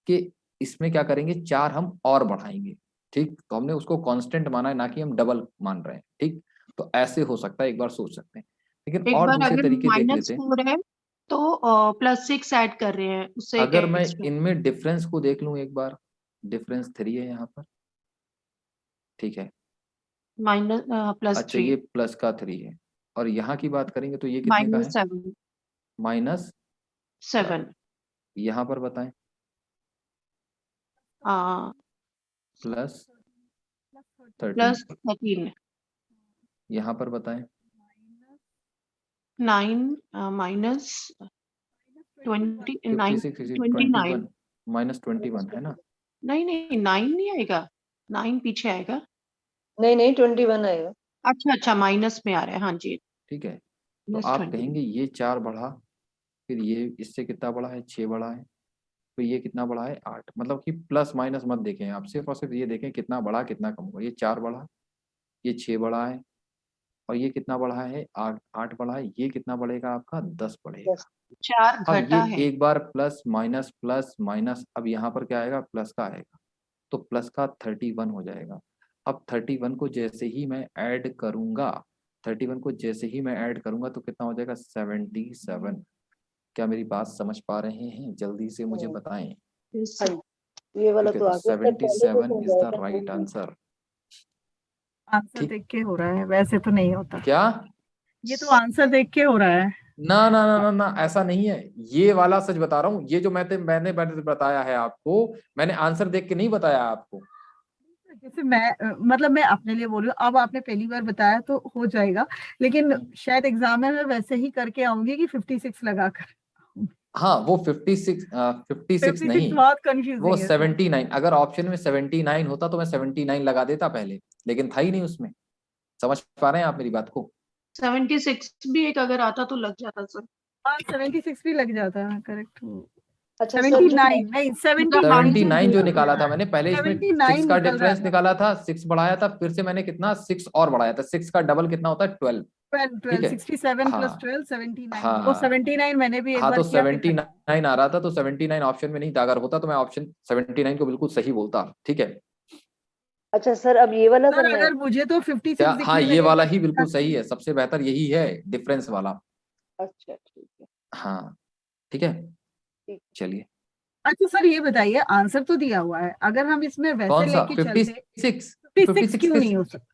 S1: कि इसमें क्या करेंगे, 4 हम और बढ़ाएंगे। ठीक, तो हमने उसको कांस्टेंट माना है, ना कि हम डबल मान रहे हैं। ठीक, तो ऐसे हो सकता है, एक बार सोच सकते हैं, लेकिन
S7: एक
S1: और
S7: बार
S1: दूसरे
S7: अगर
S1: तरीके देख लेते हैं।
S7: -4 है तो +6 ऐड कर रहे हैं, उससे एक
S1: अगर मैं
S7: एक्स्ट्रा।
S1: इनमें डिफरेंस को देख लूं एक बार, डिफरेंस 3 है यहाँ पर। ठीक है,
S7: माइनस
S1: अच्छा
S7: +3
S1: ये प्लस का 3 है, और यहाँ की बात करेंगे तो ये कितने का है?
S7: -7
S1: -7।
S7: 7
S1: यहाँ पर बताएं, +13।
S7: +13
S1: यहाँ पर बताएं,
S7: 9 -20 9
S1: 56
S7: 29।
S1: 21 -21 है ना?
S7: नहीं नहीं 9 नहीं आएगा, 9 पीछे आएगा।
S6: नहीं नहीं, 21 आएगा।
S7: अच्छा अच्छा, माइनस में आ रहा है, हाँ जी।
S1: ठीक है, तो आप
S7: -20।
S1: कहेंगे ये 4 बढ़ा, फिर ये इससे कितना बड़ा है? 6 बड़ा है, तो ये कितना बड़ा है? 8। मतलब कि प्लस माइनस मत देखें आप, सिर्फ और सिर्फ ये देखें कितना बड़ा कितना कम हुआ। ये 4 बड़ा, ये 6 बड़ा है, और ये कितना बढ़ा है? 8 बढ़ा है। ये कितना बढ़ेगा आपका? 10 बढ़ेगा।
S7: 4
S1: अब ये
S7: घटा है।
S1: एक बार प्लस माइनस, अब यहाँ पर क्या आएगा? प्लस का आएगा, तो प्लस का 31 हो जाएगा। अब 31 को जैसे ही मैं ऐड करूंगा, 31 को जैसे ही मैं ऐड करूंगा तो कितना हो जाएगा? 77। क्या मेरी बात समझ पा रहे हैं? जल्दी से मुझे बताएं।
S6: ये वाला तो आ गया।
S1: 77 is the right answer.
S4: Answer
S1: ठीक।
S4: देख के हो रहा है, वैसे तो नहीं होता।
S1: क्या?
S4: ये तो आंसर देख के हो रहा है।
S1: ना ना ना ना ना, ऐसा नहीं है। ये वाला सच बता रहा हूँ, ये जो मैंने बताया है आपको, मैंने आंसर देख के नहीं बताया आपको।
S4: जैसे मैं मतलब मैं अपने लिए बोल रही हूँ, अब आपने पहली बार बताया तो हो जाएगा, लेकिन शायद एग्जाम में मैं वैसे ही करके आऊंगी कि 56 लगाकर।
S1: हाँ, वो 56 नहीं,
S4: बहुत
S1: वो
S4: कंफ्यूजिंग है।
S1: 79। अगर ऑप्शन में 79 होता तो मैं 79 लगा देता पहले, लेकिन था ही नहीं उसमें। समझ पा रहे हैं आप मेरी बात को?
S7: 76 भी एक अगर आता तो लग जाता सर।
S4: हाँ 76 भी लग जाता है, करेक्ट।
S6: अच्छा सर,
S4: 79 नहीं
S1: 79 जो निकाला था मैंने पहले, इसमें
S4: 79
S1: 6 का
S4: निकल रहा
S1: डिफरेंस
S4: था।
S1: निकाला था, 6 बढ़ाया था, फिर से मैंने कितना 6 और बढ़ाया था। 6 का डबल कितना होता है? 12।
S4: 12
S1: ठीक है।
S4: 67
S1: हाँ
S4: प्लस 12 79।
S1: हाँ
S4: वो 79 मैंने भी एक
S1: हाँ,
S4: बार
S1: तो
S4: किया फिर
S1: 79 आ रहा था, तो 79 ऑप्शन में नहीं था। अगर होता तो मैं ऑप्शन 79 को बिल्कुल सही बोलता। ठीक है।
S6: अच्छा सर, अब ये वाला
S4: सर
S6: करना है।
S4: अगर मुझे तो 56
S1: क्या? हाँ,
S4: दिखने
S1: ये
S4: लगे
S1: वाला
S4: तो
S1: ही बिल्कुल सही है, सबसे बेहतर यही है, डिफरेंस वाला।
S6: अच्छा ठीक है।
S1: हाँ ठीक है,
S6: ठीक।
S1: चलिए।
S4: अच्छा सर ये बताइए, आंसर तो दिया हुआ है, अगर हम इसमें वैसे
S1: कौन सा?
S4: लेके
S1: 56?
S4: चलते 56 क्यों
S1: किस?
S4: नहीं हो सकता?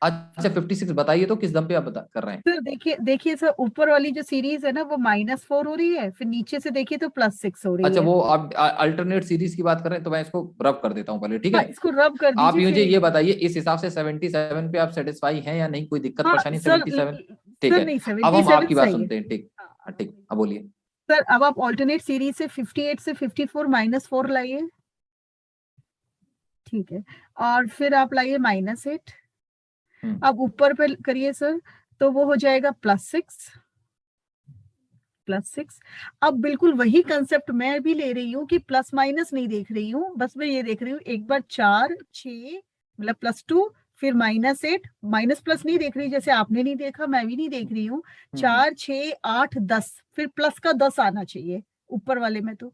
S1: अच्छा 56 बताइए तो, किस दम पे आप बता कर रहे हैं?
S4: सर देखिए देखिए सर, ऊपर वाली जो सीरीज है ना वो -4 हो रही है, फिर नीचे से देखिए तो +6 हो रही
S1: अच्छा,
S4: है।
S1: वो आप अल्टरनेट सीरीज की बात कर रहे हैं, तो मैं इसको रब कर देता हूँ पहले। ठीक
S4: हाँ
S1: है,
S4: इसको रब कर
S1: आप
S4: दीजिए
S1: मुझे
S4: फिर।
S1: ये बताइए, इस हिसाब से 77 पे आप सेटिस्फाई हैं या नहीं? कोई दिक्कत
S4: हाँ
S1: परेशानी
S4: सर
S1: 77? ठीक
S4: सर
S1: है,
S4: नहीं
S1: अब हम
S4: 77
S1: आपकी बात
S4: सही है।
S1: सुनते हैं। ठीक।
S4: हाँ,
S1: हाँ ठीक, अब बोलिए।
S4: सर अब आप ऑल्टरनेट सीरीज से 58 से 54 -4 लाइए। ठीक है, और फिर आप लाइए -8। अब ऊपर पे करिए सर, तो वो हो जाएगा +6। अब बिल्कुल वही कंसेप्ट मैं भी ले रही हूँ कि प्लस माइनस नहीं देख रही हूँ, बस मैं ये देख रही हूँ एक बार 4 6 मतलब +2, फिर -8, माइनस प्लस नहीं देख रही जैसे आपने नहीं देखा, मैं भी नहीं देख रही हूँ। 4 6 8 10, फिर प्लस का 10 आना चाहिए ऊपर वाले में। तो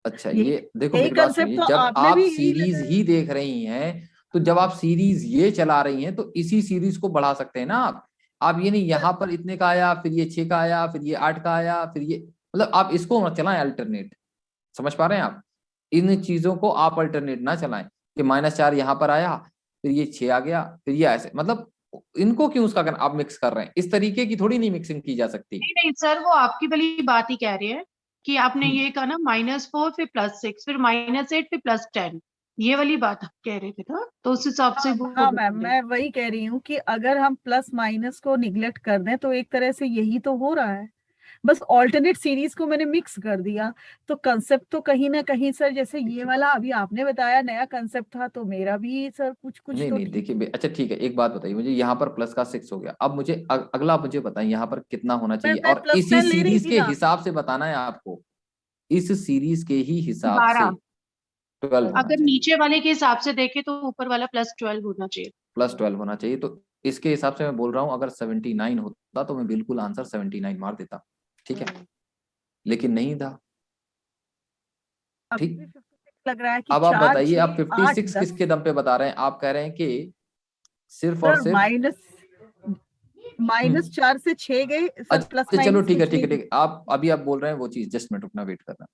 S1: अच्छा,
S4: यही
S1: ये देखो
S4: यही
S1: मेरी बात
S4: कंसेप्ट
S1: सुनिए,
S4: तो
S1: जब
S4: आपने
S1: आप
S4: भी यही
S1: सीरीज
S4: लगाया।
S1: ही देख रही हैं, तो जब आप सीरीज ये चला रही हैं, तो इसी सीरीज को बढ़ा सकते हैं ना आप ये नहीं यहाँ पर इतने का आया, फिर ये 6 का आया, फिर ये 8 का आया, फिर ये, मतलब आप इसको मत चलाएं अल्टरनेट। समझ पा रहे हैं आप? इन चीजों को आप अल्टरनेट ना चलाएं कि -4 यहाँ पर आया, फिर ये 6 आ गया, फिर ये ऐसे, मतलब इनको क्यों उसका आप मिक्स कर रहे हैं? इस तरीके की थोड़ी नहीं मिक्सिंग की जा सकती।
S7: नहीं नहीं सर, वो आपकी वाली बात ही कह रहे हैं कि आपने ये कहा ना -4 फिर +6 फिर -8 फिर +10, ये वाली बात आप कह रहे थे ना, तो उस हिसाब से वो
S4: हाँ मैम, मैं वही कह रही हूँ कि अगर हम प्लस माइनस को निगलेक्ट कर दें तो एक तरह से यही तो हो रहा है, बस ऑल्टरनेट सीरीज को मैंने मिक्स कर दिया। तो कंसेप्ट तो कहीं ना कहीं सर, जैसे ये वाला अभी आपने बताया नया कंसेप्ट था, तो मेरा भी सर कुछ कुछ
S1: नहीं
S4: तो
S1: नहीं,
S4: ठीक।
S1: देखिए अच्छा ठीक है, एक बात बताइए मुझे, यहाँ पर प्लस का 6 हो गया, अब मुझे अगला मुझे बताएं यहाँ पर कितना होना चाहिए,
S4: मैं
S1: और इसी
S4: +10 ले रही
S1: सीरीज
S4: थी
S1: के
S4: ना।
S1: हिसाब से बताना है आपको, इस सीरीज के ही हिसाब से
S7: 12।
S1: 12 होना
S7: अगर
S1: चाहिए।
S7: नीचे वाले के हिसाब से देखे तो ऊपर वाला +12 होना चाहिए।
S1: +12 होना चाहिए, तो इसके हिसाब से मैं बोल रहा हूँ, अगर 79 होता तो मैं बिल्कुल आंसर 79 मार देता। ठीक है, लेकिन नहीं था।
S4: अभी
S1: ठीक,
S4: भी 56 लग रहा है कि
S1: अब आप
S4: 4
S1: बताइए, आप
S4: 6 8
S1: 56
S4: 10
S1: किसके दम पे बता रहे हैं? आप कह रहे हैं कि सिर्फ और
S4: सर
S1: सिर्फ
S4: -4 से 6 गए सर, प्लस
S1: अच्छा चलो
S4: माइनस
S1: ठीक है,
S4: कुछ
S1: ठीक है,
S4: नहीं।
S1: ठीक है, आप अभी आप बोल रहे हैं वो चीज, जस्ट मिनट रुकना, वेट करना।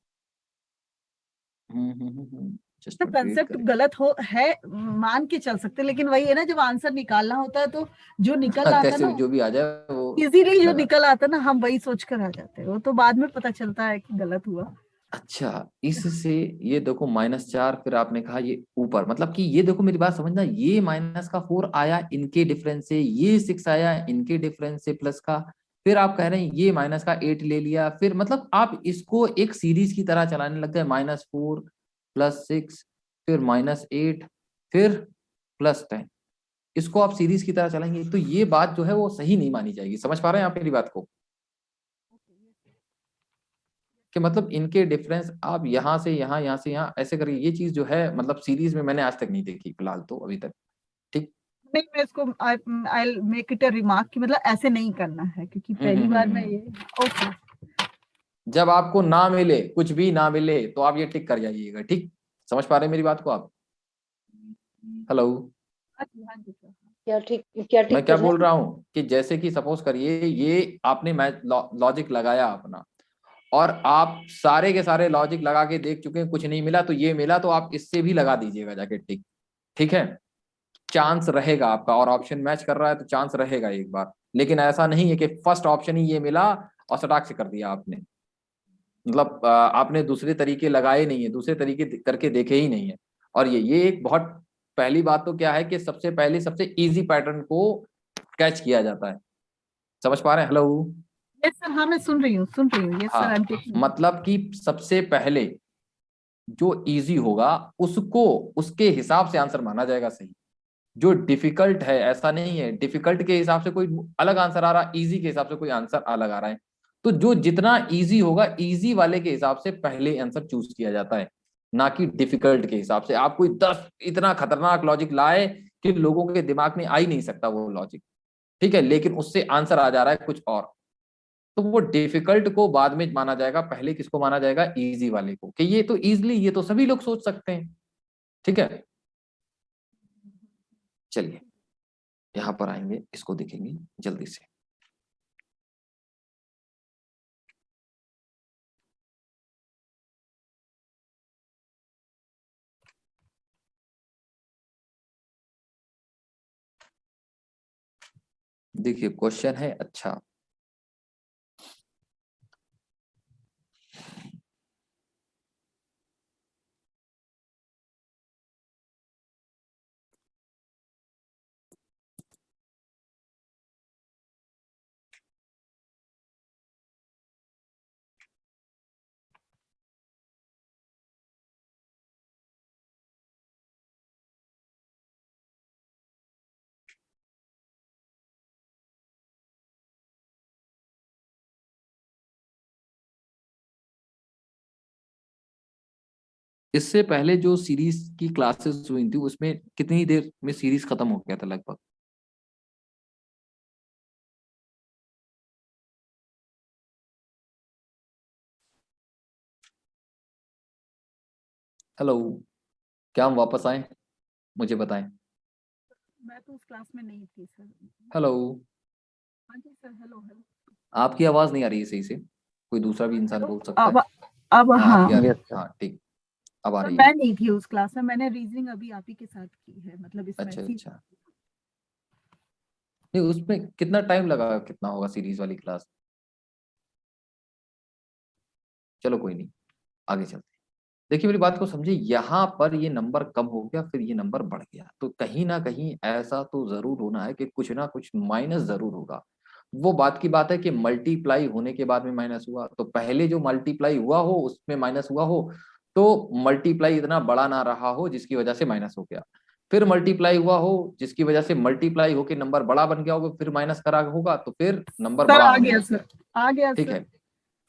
S1: जस्ट
S4: तो
S1: मिनट वेट
S4: कंसेप्ट
S1: करें।
S4: गलत हो है मान के चल सकते, लेकिन वही है ना, जब आंसर निकालना होता है तो जो निकल आता
S1: कैसे
S4: ना,
S1: जो भी आ जाए वो
S4: इजीली जो
S1: लगा।
S4: निकल आता ना, हम वही सोच कर आ जाते हैं, वो तो बाद में पता चलता है कि गलत हुआ।
S1: अच्छा, इससे ये देखो -4, फिर आपने कहा ये ऊपर, मतलब कि ये देखो मेरी बात समझना, ये -4 आया इनके डिफरेंस से, ये 6 आया इनके डिफरेंस से प्लस का, फिर आप कह रहे हैं ये -8 ले लिया, फिर मतलब आप इसको एक सीरीज की तरह चलाने लग गए, -4 +6 फिर -8 फिर +10, इसको आप सीरीज की तरह चलाएंगे, तो ये बात जो है वो सही नहीं मानी जाएगी। समझ पा रहे हैं आप मेरी बात को? कि मतलब इनके डिफरेंस आप यहाँ से यहाँ, यहाँ से यहाँ ऐसे करिए, ये चीज जो है मतलब सीरीज में मैंने आज तक नहीं देखी फिलहाल तो अभी तक। ठीक।
S4: नहीं मैं इसको I make it a remark कि मतलब ऐसे नहीं करना है, क्योंकि पहली बार मैं ये ओके।
S1: जब आपको ना मिले, कुछ भी ना मिले, तो आप ये टिक कर जाइएगा। ठीक, समझ पा रहे हैं मेरी बात को आप? हेलो,
S6: क्या ठीक
S1: मैं क्या
S6: कर रहे
S1: बोल
S6: हैं?
S1: रहा हूँ कि जैसे कि सपोज करिए ये आपने लॉजिक लगाया अपना, और आप सारे के सारे लॉजिक लगा के देख चुके हैं, कुछ नहीं मिला तो ये मिला, तो आप इससे भी लगा दीजिएगा जाके टिक। ठीक है, चांस रहेगा आपका, और ऑप्शन मैच कर रहा है तो चांस रहेगा एक बार, लेकिन ऐसा नहीं है कि फर्स्ट ऑप्शन ही ये मिला और सटाक से कर दिया आपने। मतलब आपने दूसरे तरीके लगाए नहीं है, दूसरे तरीके करके देखे ही नहीं है। और ये एक बहुत पहली बात तो क्या है कि सबसे पहले सबसे इजी पैटर्न को कैच किया जाता है। समझ पा रहे हैं? हेलो,
S4: यस सर, हाँ मैं सुन रही हूँ yes sir, I am taking.
S1: मतलब कि सबसे पहले जो इजी होगा उसको उसके हिसाब से आंसर माना जाएगा सही। जो डिफिकल्ट है, ऐसा नहीं है डिफिकल्ट के हिसाब से कोई अलग आंसर आ रहा, इजी के हिसाब से कोई आंसर अलग आ रहा है। तो जो जितना इजी होगा, इजी वाले के हिसाब से पहले आंसर चूज किया जाता है, ना कि डिफिकल्ट के हिसाब से। आप कोई 10 इतना खतरनाक लॉजिक लाए कि लोगों के दिमाग में आ ही नहीं सकता वो लॉजिक, ठीक है, लेकिन उससे आंसर आ जा रहा है कुछ और, तो वो डिफिकल्ट को बाद में माना जाएगा, पहले किसको माना जाएगा? इजी वाले को, कि ये तो इजीली, ये तो सभी लोग सोच सकते हैं। ठीक है, चलिए यहां पर आएंगे, इसको देखेंगे जल्दी से। देखिए क्वेश्चन है, अच्छा इससे पहले जो सीरीज की क्लासेस हुई थी उसमें कितनी देर में सीरीज खत्म हो गया था लगभग? हेलो, क्या हम वापस आए? मुझे बताएं।
S4: मैं तो उस क्लास में नहीं थी सर।
S1: हेलो,
S4: हाँ जी सर, हेलो हेलो।
S1: आपकी आवाज नहीं आ रही है सही से, कोई दूसरा भी इंसान बोल सकता है?
S4: अब
S1: हाँ
S4: हाँ
S1: आपकी आ रही है,
S2: Yes, sir.
S1: हाँ ठीक, अब आ
S4: सर,
S1: रही है।
S4: मैं नहीं थी उस क्लास में, मैंने रीजनिंग अभी आप ही के साथ की है, मतलब इसमें
S1: अच्छा अच्छा, नहीं उसमें कितना टाइम लगा, कितना होगा सीरीज वाली क्लास? चलो कोई नहीं, आगे चलते हैं। देखिए मेरी बात को समझिए, यहाँ पर ये नंबर कम हो गया, फिर ये नंबर बढ़ गया, तो कहीं ना कहीं ऐसा तो जरूर होना है कि कुछ ना कुछ माइनस जरूर होगा। वो बात की बात है कि मल्टीप्लाई होने के बाद में माइनस हुआ, तो पहले जो मल्टीप्लाई हुआ हो उसमें माइनस हुआ हो, तो मल्टीप्लाई इतना बड़ा ना रहा हो जिसकी वजह से माइनस हो गया। फिर मल्टीप्लाई हुआ हो जिसकी वजह से मल्टीप्लाई होके नंबर बड़ा बन गया होगा, फिर माइनस करा होगा, तो फिर नंबर
S4: सर
S1: बड़ा
S4: आ
S1: होने
S4: गया
S1: लग गया।
S4: सर, आ गया
S1: ठीक
S4: सर।
S1: है,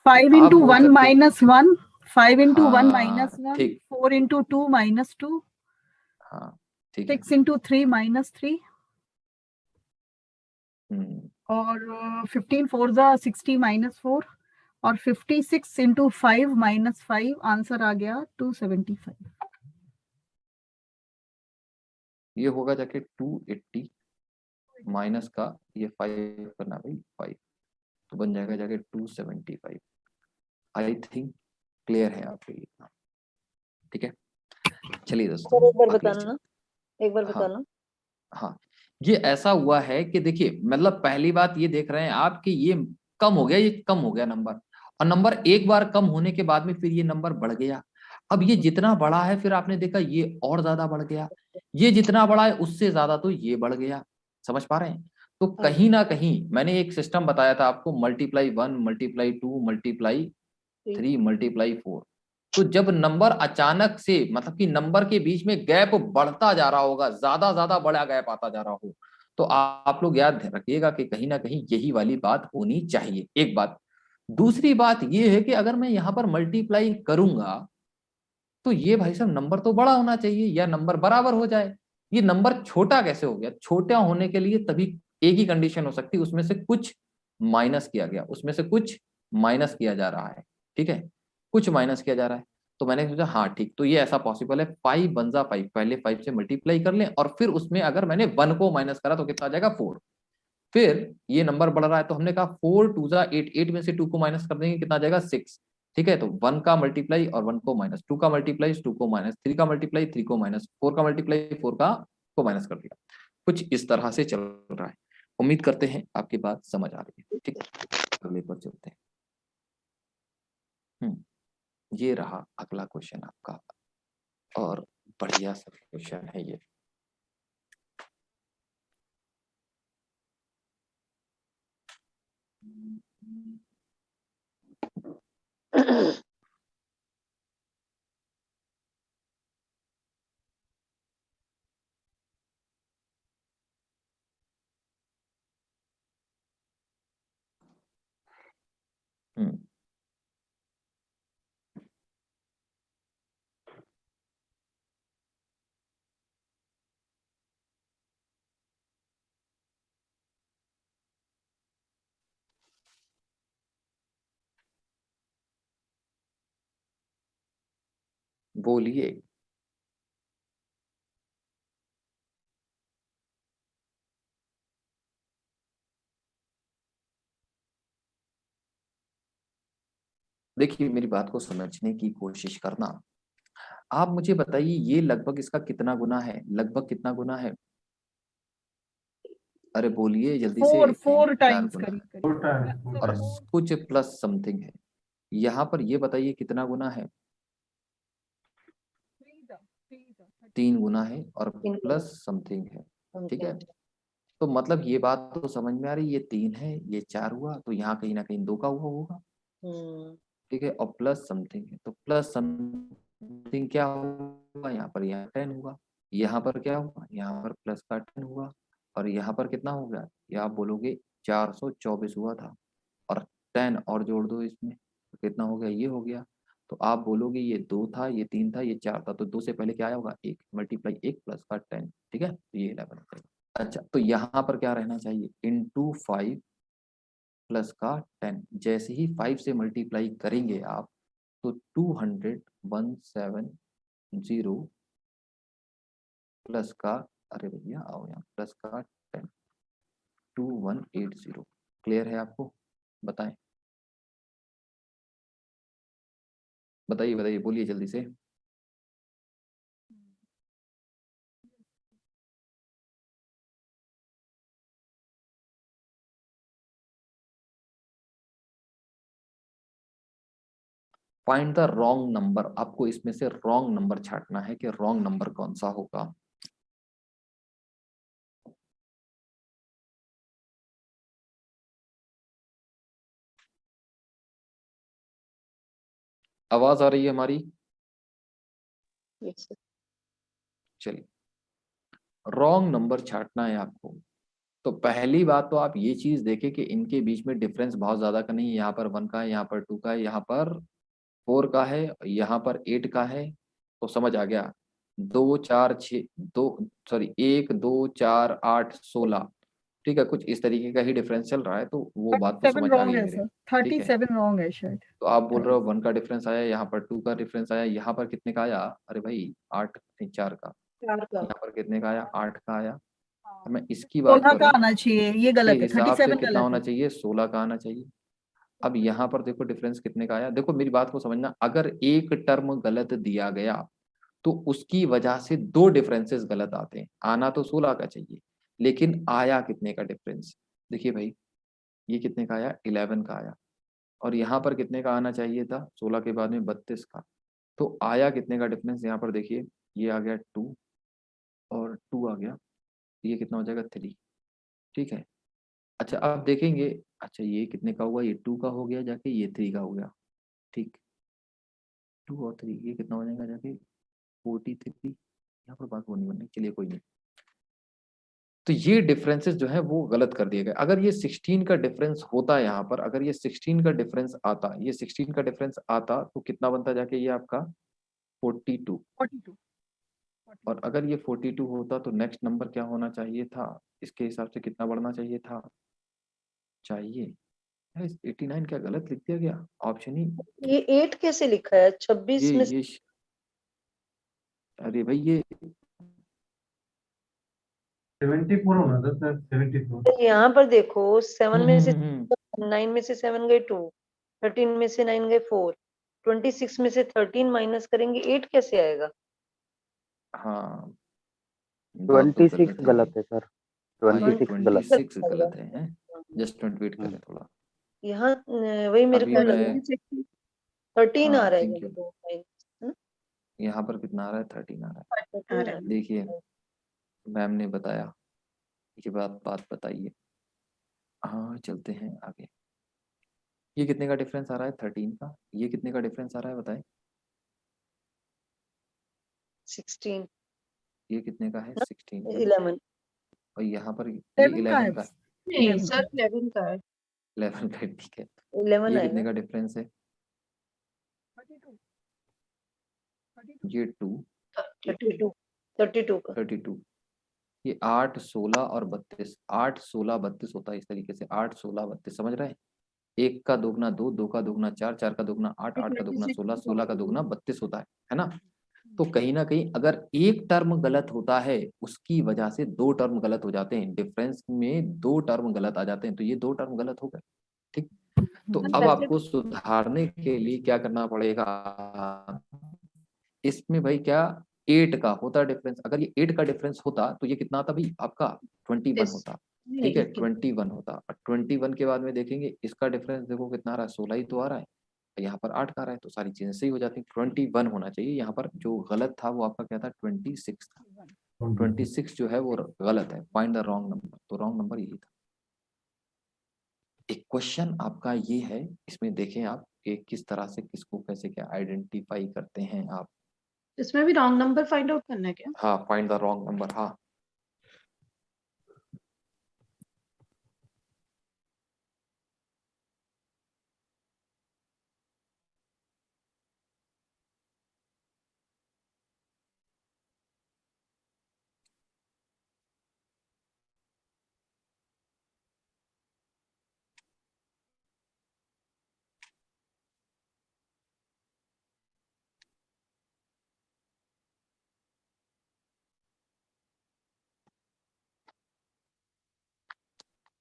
S4: 5
S1: अब
S4: इंटू
S1: बोल
S4: 1
S1: सकते,
S4: माइनस 1, 5 इंटू 1 माइनस
S1: हाँ
S4: 1,
S1: ठीक,
S4: 4 इंटू 2 माइनस 2,
S1: हाँ ठीक है।
S4: 6 इंटू 3 माइनस 3,
S1: हम्म,
S4: और 15 4 जा 60 माइनस 4, और 56 इंटू 5 माइनस 5, आंसर आ गया 275।
S1: ये होगा जाके 280 माइनस का ये 5 करना भाई 5, तो बन जाएगा जाके 275। आई थिंक क्लियर है आपके लिए? ठीक है, चलिए दोस्तों
S6: सर एक बार
S1: आगे
S6: बताना,
S1: चलते।
S6: एक बार
S1: हाँ
S6: बताना।
S1: हाँ, ये ऐसा हुआ है कि देखिए, मतलब पहली बात ये देख रहे हैं आप कि ये कम हो गया, ये कम हो गया नंबर, और नंबर एक बार कम होने के बाद में फिर ये नंबर बढ़ गया। अब ये जितना बड़ा है फिर आपने देखा ये और ज्यादा बढ़ गया, ये जितना बड़ा है उससे ज्यादा तो ये बढ़ गया। समझ पा रहे हैं? तो कहीं ना कहीं मैंने एक सिस्टम बताया था आपको, मल्टीप्लाई 1 मल्टीप्लाई 2 मल्टीप्लाई 3 मल्टीप्लाई 4। तो जब नंबर अचानक से, मतलब कि नंबर के बीच में गैप बढ़ता जा रहा होगा, ज्यादा ज्यादा बड़ा गैप आता जा रहा हो, तो आप लोग याद रखिएगा कि कहीं ना कहीं यही वाली बात होनी चाहिए, एक बात। दूसरी बात ये है कि अगर मैं यहाँ पर मल्टीप्लाई करूंगा तो ये भाई साहब नंबर तो बड़ा होना चाहिए या नंबर बराबर हो जाए। ये नंबर छोटा कैसे हो गया? छोटा होने के लिए तभी एक ही कंडीशन हो सकती है, उसमें से कुछ माइनस किया गया, उसमें से कुछ माइनस किया जा रहा है। ठीक है, कुछ माइनस किया जा रहा है, तो मैंने सोचा हाँ ठीक, तो ये ऐसा पॉसिबल है, 5 वन जा 5, पहले 5 से मल्टीप्लाई कर लें और फिर उसमें अगर मैंने 1 को माइनस करा तो कितना आ जाएगा 4। फिर ये नंबर बढ़ रहा है तो हमने कहा 4 2 जा 8, 8 में से 2 को माइनस कर देंगे, कितना आ जाएगा 6। ठीक है, तो 1 का मल्टीप्लाई और 1 को माइनस, 2 का मल्टीप्लाई 2 को माइनस, 3 का मल्टीप्लाई 3 को माइनस, 4 का मल्टीप्लाई 4 को माइनस कर दिया। कुछ इस तरह से चल रहा है। उम्मीद करते हैं आपकी बात समझ आ रही है। ठीक है, अगले पर चलते हैं। ये रहा अगला क्वेश्चन आपका, और बढ़िया सा क्वेश्चन है ये। बोलिए। देखिए, मेरी बात को समझने की कोशिश करना। आप मुझे बताइए, ये लगभग इसका कितना गुना है? लगभग कितना गुना है? अरे बोलिए जल्दी से।
S4: 4
S1: 4
S4: टाइम्स
S1: गुना है,
S4: करीब
S1: और कुछ प्लस समथिंग है। यहाँ पर ये बताइए कितना गुना है? 3 गुना है और प्लस समथिंग है। ठीक है, तो मतलब ये बात तो समझ में आ रही है, ये 3 है, ये 4 हुआ, तो यहाँ कहीं ना कहीं 2 का हुआ होगा। ठीक है, और प्लस समथिंग है, तो प्लस समथिंग क्या हुआ यहाँ पर? यहाँ 10 हुआ। यहाँ पर क्या हुआ? यहाँ पर प्लस का 10 हुआ। और यहाँ पर कितना हो गया? ये आप बोलोगे 424 हुआ था, और 10 और जोड़ दो इसमें, तो कितना हो गया? ये हो गया। तो आप बोलोगे ये 2 था, ये 3 था, ये 4 था, तो 2 से पहले क्या आया होगा? 1 मल्टीप्लाई 1 प्लस का 10। ठीक है, तो ये 11 हो जाएगा। अच्छा, तो यहाँ पर क्या रहना चाहिए? इंटू 5 प्लस का 10। जैसे ही 5 से मल्टीप्लाई करेंगे आप, तो 200 प्लस का, अरे भैया आओ यहाँ, प्लस का 10, 2180। क्लियर है आपको? बताएं, बताइए बताइए, बोलिए जल्दी से। Find the wrong number. आपको इसमें से रॉन्ग नंबर छांटना है कि रॉन्ग नंबर कौन सा होगा। आवाज आ रही है हमारी? चलिए, रॉन्ग नंबर छांटना है आपको। तो पहली बात तो आप ये चीज देखें कि इनके बीच में डिफरेंस बहुत ज्यादा का नहीं है। यहाँ पर 1 का है, यहाँ पर 2 का है, यहाँ पर 4 का है, यहाँ पर 8 का है। तो समझ आ गया। 2 4 6 2 सॉरी 1 2 4 8 16। ठीक है, कुछ इस तरीके का ही डिफरेंस चल रहा है, तो वो बात तो
S4: 37
S1: समझ आ
S4: रॉन्ग
S1: गई
S4: है
S1: मेरे।
S4: सर,
S1: ठीक है,
S4: 37 रॉन्ग है शायद।
S1: तो आप बोल रहे हो 1 का डिफरेंस आया, यहाँ पर 2 का डिफरेंस आया, यहाँ पर कितने का आया? अरे भाई 8 नहीं 4 का। यहाँ पर कितने का आया? 8 का आया। तो मैं इसकी बात
S4: 16 का
S1: करूं
S4: आना चाहिए, ये
S1: के
S4: गलत है,
S1: हिसाब से
S4: 37
S1: कितना
S4: गलत
S1: होना
S4: है।
S1: चाहिए? 16 का आना चाहिए। अब यहाँ पर देखो डिफरेंस कितने का आया। देखो मेरी बात को समझना, अगर एक टर्म गलत दिया गया तो उसकी वजह से 2 डिफरेंसेस गलत आते हैं। आना तो 16 का चाहिए, लेकिन आया कितने का डिफरेंस? देखिए भाई, ये कितने का आया? 11 का आया। और यहाँ पर कितने का आना चाहिए था? 16 के बाद में 32 का। तो आया कितने का डिफरेंस? यहाँ पर देखिए, ये आ गया 2 और 2 आ गया, ये कितना हो जाएगा? 3। ठीक है, अच्छा अब देखेंगे। अच्छा, ये कितने का हुआ? ये 2 का हो गया जाके, ये 3 का हो गया। ठीक, 2 और 3 ये कितना हो जाएगा जाके? 43। यहाँ पर बात वो नहीं बननी, चलिए कोई नहीं। तो ये डिफरेंसेस जो है वो गलत कर दिए गए। अगर ये 16 का डिफरेंस होता यहाँ पर, अगर ये 16 का डिफरेंस आता, ये 16 का डिफरेंस आता, तो कितना बनता जाके? ये आपका 42।
S4: 42।
S1: और अगर ये 42 होता तो नेक्स्ट नंबर क्या होना चाहिए था? इसके हिसाब से कितना बढ़ना चाहिए था? चाहिए 89। क्या गलत लिख दिया गया? ऑप्शन ही
S6: ये 8 कैसे लिखा है? 26 में
S1: ये अरे भाई ये
S8: 74 होना था सर, 74।
S6: यहाँ पर देखो 7 में से
S1: हम्म।
S6: 9 में से 7 गए 2, 13 में से 9 गए 4, 26 में से 13 माइनस करेंगे 8 कैसे आएगा?
S1: हाँ, बात तो
S2: 26 गलत है सर,
S1: हाँ, ये
S2: 26 गलत है।
S1: 26 गलत है, जस्ट वेट करें थोड़ा।
S6: यहाँ वही मेरे
S1: अभी
S6: को
S1: मैं
S6: लगा 13 आ
S1: हाँ
S6: रहा है
S1: थैंक
S6: मेरे
S1: यू,
S6: को माइनस।
S1: यहाँ पर कितना आ रहा है? 13 आ रहा है।
S6: 13 आ रहा है।
S1: देखिए मैम ने बताया, ये बात बताइए। हाँ चलते हैं आगे। ये कितने का डिफरेंस आ रहा है 13 का? ये कितने का डिफरेंस आ रहा है बताएं?
S6: 16
S1: ये कितने का है? 16 का।
S6: 11
S1: और यहाँ पर ये
S4: 11 का
S1: 11
S4: है
S1: का,
S7: नहीं
S4: 11
S7: सर 11 का है।
S1: 11 का है, ठीक है।
S6: 11
S1: ये
S6: आएगा।
S1: कितने का डिफरेंस है?
S4: 32
S1: ये 2,
S6: 32 का।
S1: 32। ये 8, 16 और 32, 8, 16, 32 होता है इस तरीके से, 8, 16, 32, समझ रहे हैं? 1 का दोगुना 2, 2 का दोगुना 4, 4 का दोगुना 8, 8 का दोगुना 16, 16 का दोगुना 32 होता है ना? तो कहीं ना कहीं अगर एक टर्म गलत होता है उसकी वजह से दो टर्म गलत हो जाते हैं, डिफरेंस में दो टर्म गलत आ जाते हैं, तो ये दो टर्म गलत हो गए, ठीक। तो अब आपको सुधारने के लिए क्या करना पड़ेगा? इसमें भाई क्या 8 का होता डिफरेंस, अगर ये 8 का डिफरेंस होता तो ये कितना आता भाई आपका? 21 होता, ठीक है, 21 होता। और 21 के बाद में देखेंगे इसका डिफरेंस देखो कितना आ रहा है, 16 ही तो आ रहा है, यहाँ पर 8 का आ रहा है, तो सारी चीजें सही हो जाती हैं। 21 होना चाहिए, यहाँ पर जो गलत था वो आपका क्या था? 26 था। 26 जो है वो गलत है, फाइंड द रॉन्ग नंबर, तो रॉन्ग नंबर यही था। एक क्वेश्चन आपका ये है, इसमें देखें आप कि किस तरह से किसको कैसे क्या आइडेंटिफाई करते हैं आप।
S7: इसमें भी रॉन्ग नंबर फाइंड आउट करना है क्या?
S1: हाँ, फाइंड द रॉन्ग नंबर, हाँ।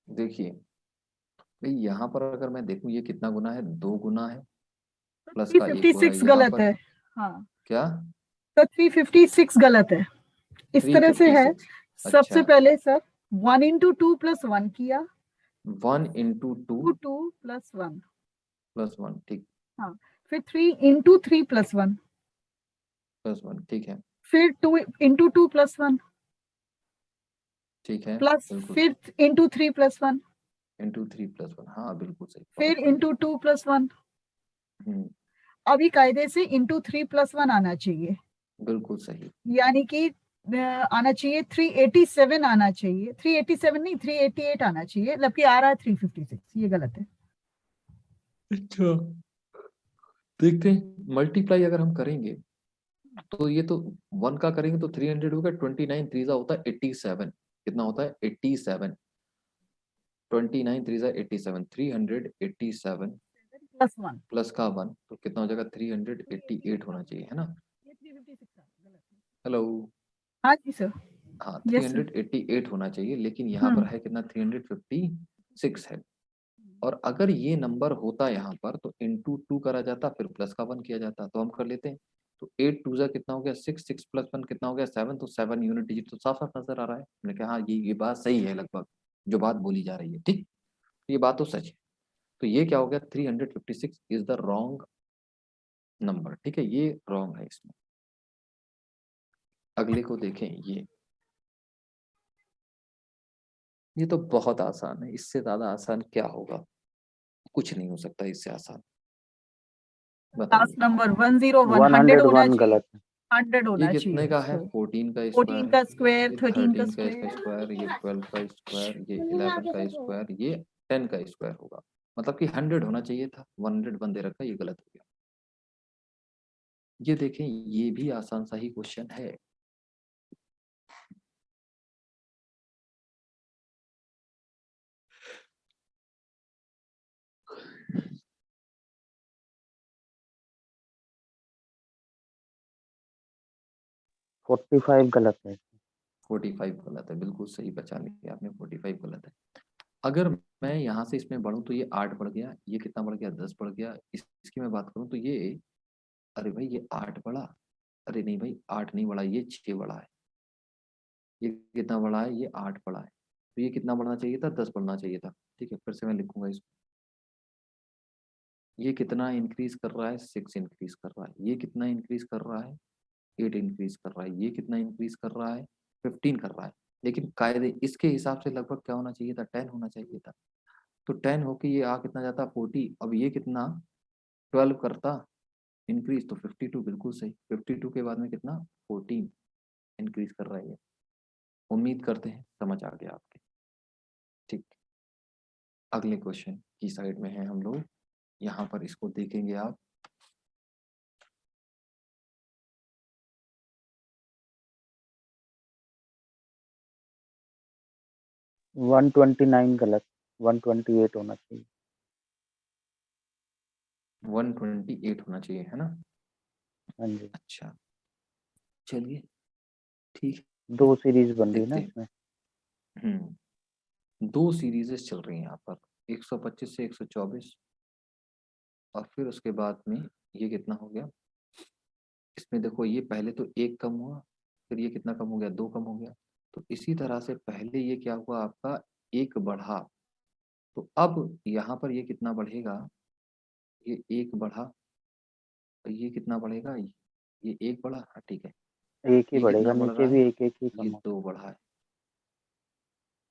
S1: देखिए भाई यहाँ पर अगर मैं देखूं ये कितना गुना है? 2 गुना है, प्लस का 1 हो रहा है
S4: 356
S1: यहाँ
S4: गलत
S1: पर।
S4: है। हाँ
S1: क्या?
S4: तो 356 गलत है, इस तरह से है।
S1: 356,
S4: सबसे
S1: अच्छा।
S4: पहले सर 1 into 2 plus 1 किया,
S1: 1 into 2
S4: 2 plus 1,
S1: plus 1, ठीक,
S4: हाँ, फिर 3 into 3 plus 1,
S1: प्लस 1, ठीक है,
S4: फिर 2 into 2 plus 1,
S1: ठीक है,
S4: प्लस
S1: बिल्कुल
S4: फिर into 3 plus 1,
S1: इंटू 3 प्लस 1, हाँ बिल्कुल सही, बहुत
S4: फिर
S1: बढ़िया।
S4: into 2 plus 1।
S1: हम्म,
S4: अभी कायदे से into 3 plus 1 आना चाहिए,
S1: बिल्कुल सही।
S4: यानी कि आना चाहिए 387 आना चाहिए, 387 नहीं 388 आना चाहिए, जबकि आ रहा है 356, ये गलत है।
S1: अच्छा, देखते हैं मल्टीप्लाई अगर हम करेंगे तो ये तो 1 का करेंगे तो 300 होगा, 29 3 होता है 87, कितना होता है? 87, 29 3 87, 387
S4: प्लस 1,
S1: प्लस का 1 तो कितना हो जाएगा? 388 होना चाहिए, है ना?
S4: ये 356 गलत है।
S1: हेलो,
S4: हाँ जी सर।
S1: हाँ
S4: यस सर।
S1: 388 होना चाहिए, लेकिन यहाँ पर है कितना? 356 है। और अगर ये नंबर होता यहाँ पर तो इंटू 2 करा जाता, फिर प्लस का 1 किया जाता, तो हम कर लेते हैं। तो 8 2 जा कितना हो गया? 6, 6 प्लस 1 कितना हो गया? 7, तो 7 यूनिट डिजिट तो साफ साफ नजर आ रहा है। मैंने कहा हाँ ये बात सही है लगभग, जो बात बोली जा रही है, ठीक, ये बात तो सच है। तो ये क्या हो गया? 356 इज द रॉन्ग नंबर, ठीक है, ये रॉन्ग है इसमें। अगले को देखें, ये तो बहुत आसान है, इससे ज्यादा आसान क्या होगा? कुछ नहीं हो सकता इससे आसान, बताइए।
S4: लास्ट नंबर 101 100 होना
S2: 101
S4: चाहिए,
S2: गलत है।
S4: 100
S1: ये
S4: होना
S1: कितने
S4: चाहिए
S1: का है?
S4: सर।
S1: 14 का
S4: 14
S1: स्क्वायर,
S4: का स्क्वायर,
S1: ये
S4: 13 का
S1: 13 का
S4: स्क्वायर,
S1: स्क्वायर, ये 12 का स्क्वायर, ये 11 का स्क्वायर, ये 10 का स्क्वायर होगा, मतलब कि 100 होना चाहिए था, 101 दे रखा, ये गलत हो गया। ये देखें, ये भी आसान सा ही क्वेश्चन है।
S2: फोर्टी फाइव गलत है।
S1: 45 गलत है, बिल्कुल सही बचा लिया आपने, 45 गलत है। अगर मैं यहाँ से इसमें बढ़ूं तो ये 8 बढ़ गया, ये कितना बढ़ गया? 10 बढ़ गया। इसकी मैं बात करूं तो ये अरे भाई ये 8 बढ़ा, अरे नहीं भाई 8 नहीं बढ़ा, ये 6 बढ़ा है। ये कितना बढ़ा है? ये 8 बढ़ा है। तो ये कितना बढ़ना चाहिए था? 10 बढ़ना चाहिए था। ठीक है, फिर से मैं लिखूंगा इसको। ये कितना इंक्रीज कर रहा है? 6 इंक्रीज कर रहा है। ये कितना इंक्रीज कर रहा है? 8 इंक्रीज कर रहा है। ये कितना इंक्रीज कर रहा है? 15 कर रहा है। लेकिन कायदे इसके हिसाब से लगभग क्या होना चाहिए था? 10 होना चाहिए था। तो 10 होके ये आ कितना जाता? 40। अब ये कितना 12 करता इंक्रीज, तो 52 बिल्कुल सही। 52 के बाद में कितना? 14 इंक्रीज कर रहा है ये। उम्मीद करते हैं समझ आ गया आपके। ठीक, अगले क्वेश्चन की साइड में है हम लोग। यहाँ पर इसको देखेंगे आप।
S2: वन 129 गलत, 128 होना चाहिए।
S1: 128 होना चाहिए, है ना?
S2: हाँ जी,
S1: अच्छा, चलिए ठीक,
S2: 2 सीरीज बन रही है ना
S1: देखते हैं।
S2: इसमें।
S1: 2 सीरीजेस चल रही हैं यहाँ पर, 125 से 124, और फिर उसके बाद में ये कितना हो गया? इसमें देखो ये पहले तो 1 कम हुआ, फिर ये कितना कम हो गया? 2 कम हो गया। तो इसी तरह से पहले ये क्या हुआ आपका? 1 बढ़ा। तो अब यहाँ पर ये कितना बढ़ेगा? ये 1 बढ़ा, और ये कितना बढ़ेगा? ये 1 बढ़ा, हाँ ठीक है।
S2: एक ही
S1: ये
S2: बढ़ेगा,
S1: कितना बढ़
S2: नीचे
S1: रहा
S2: भी
S1: है?
S2: एक एक ही
S1: ये
S2: कम हो।
S1: 2 बढ़ा है,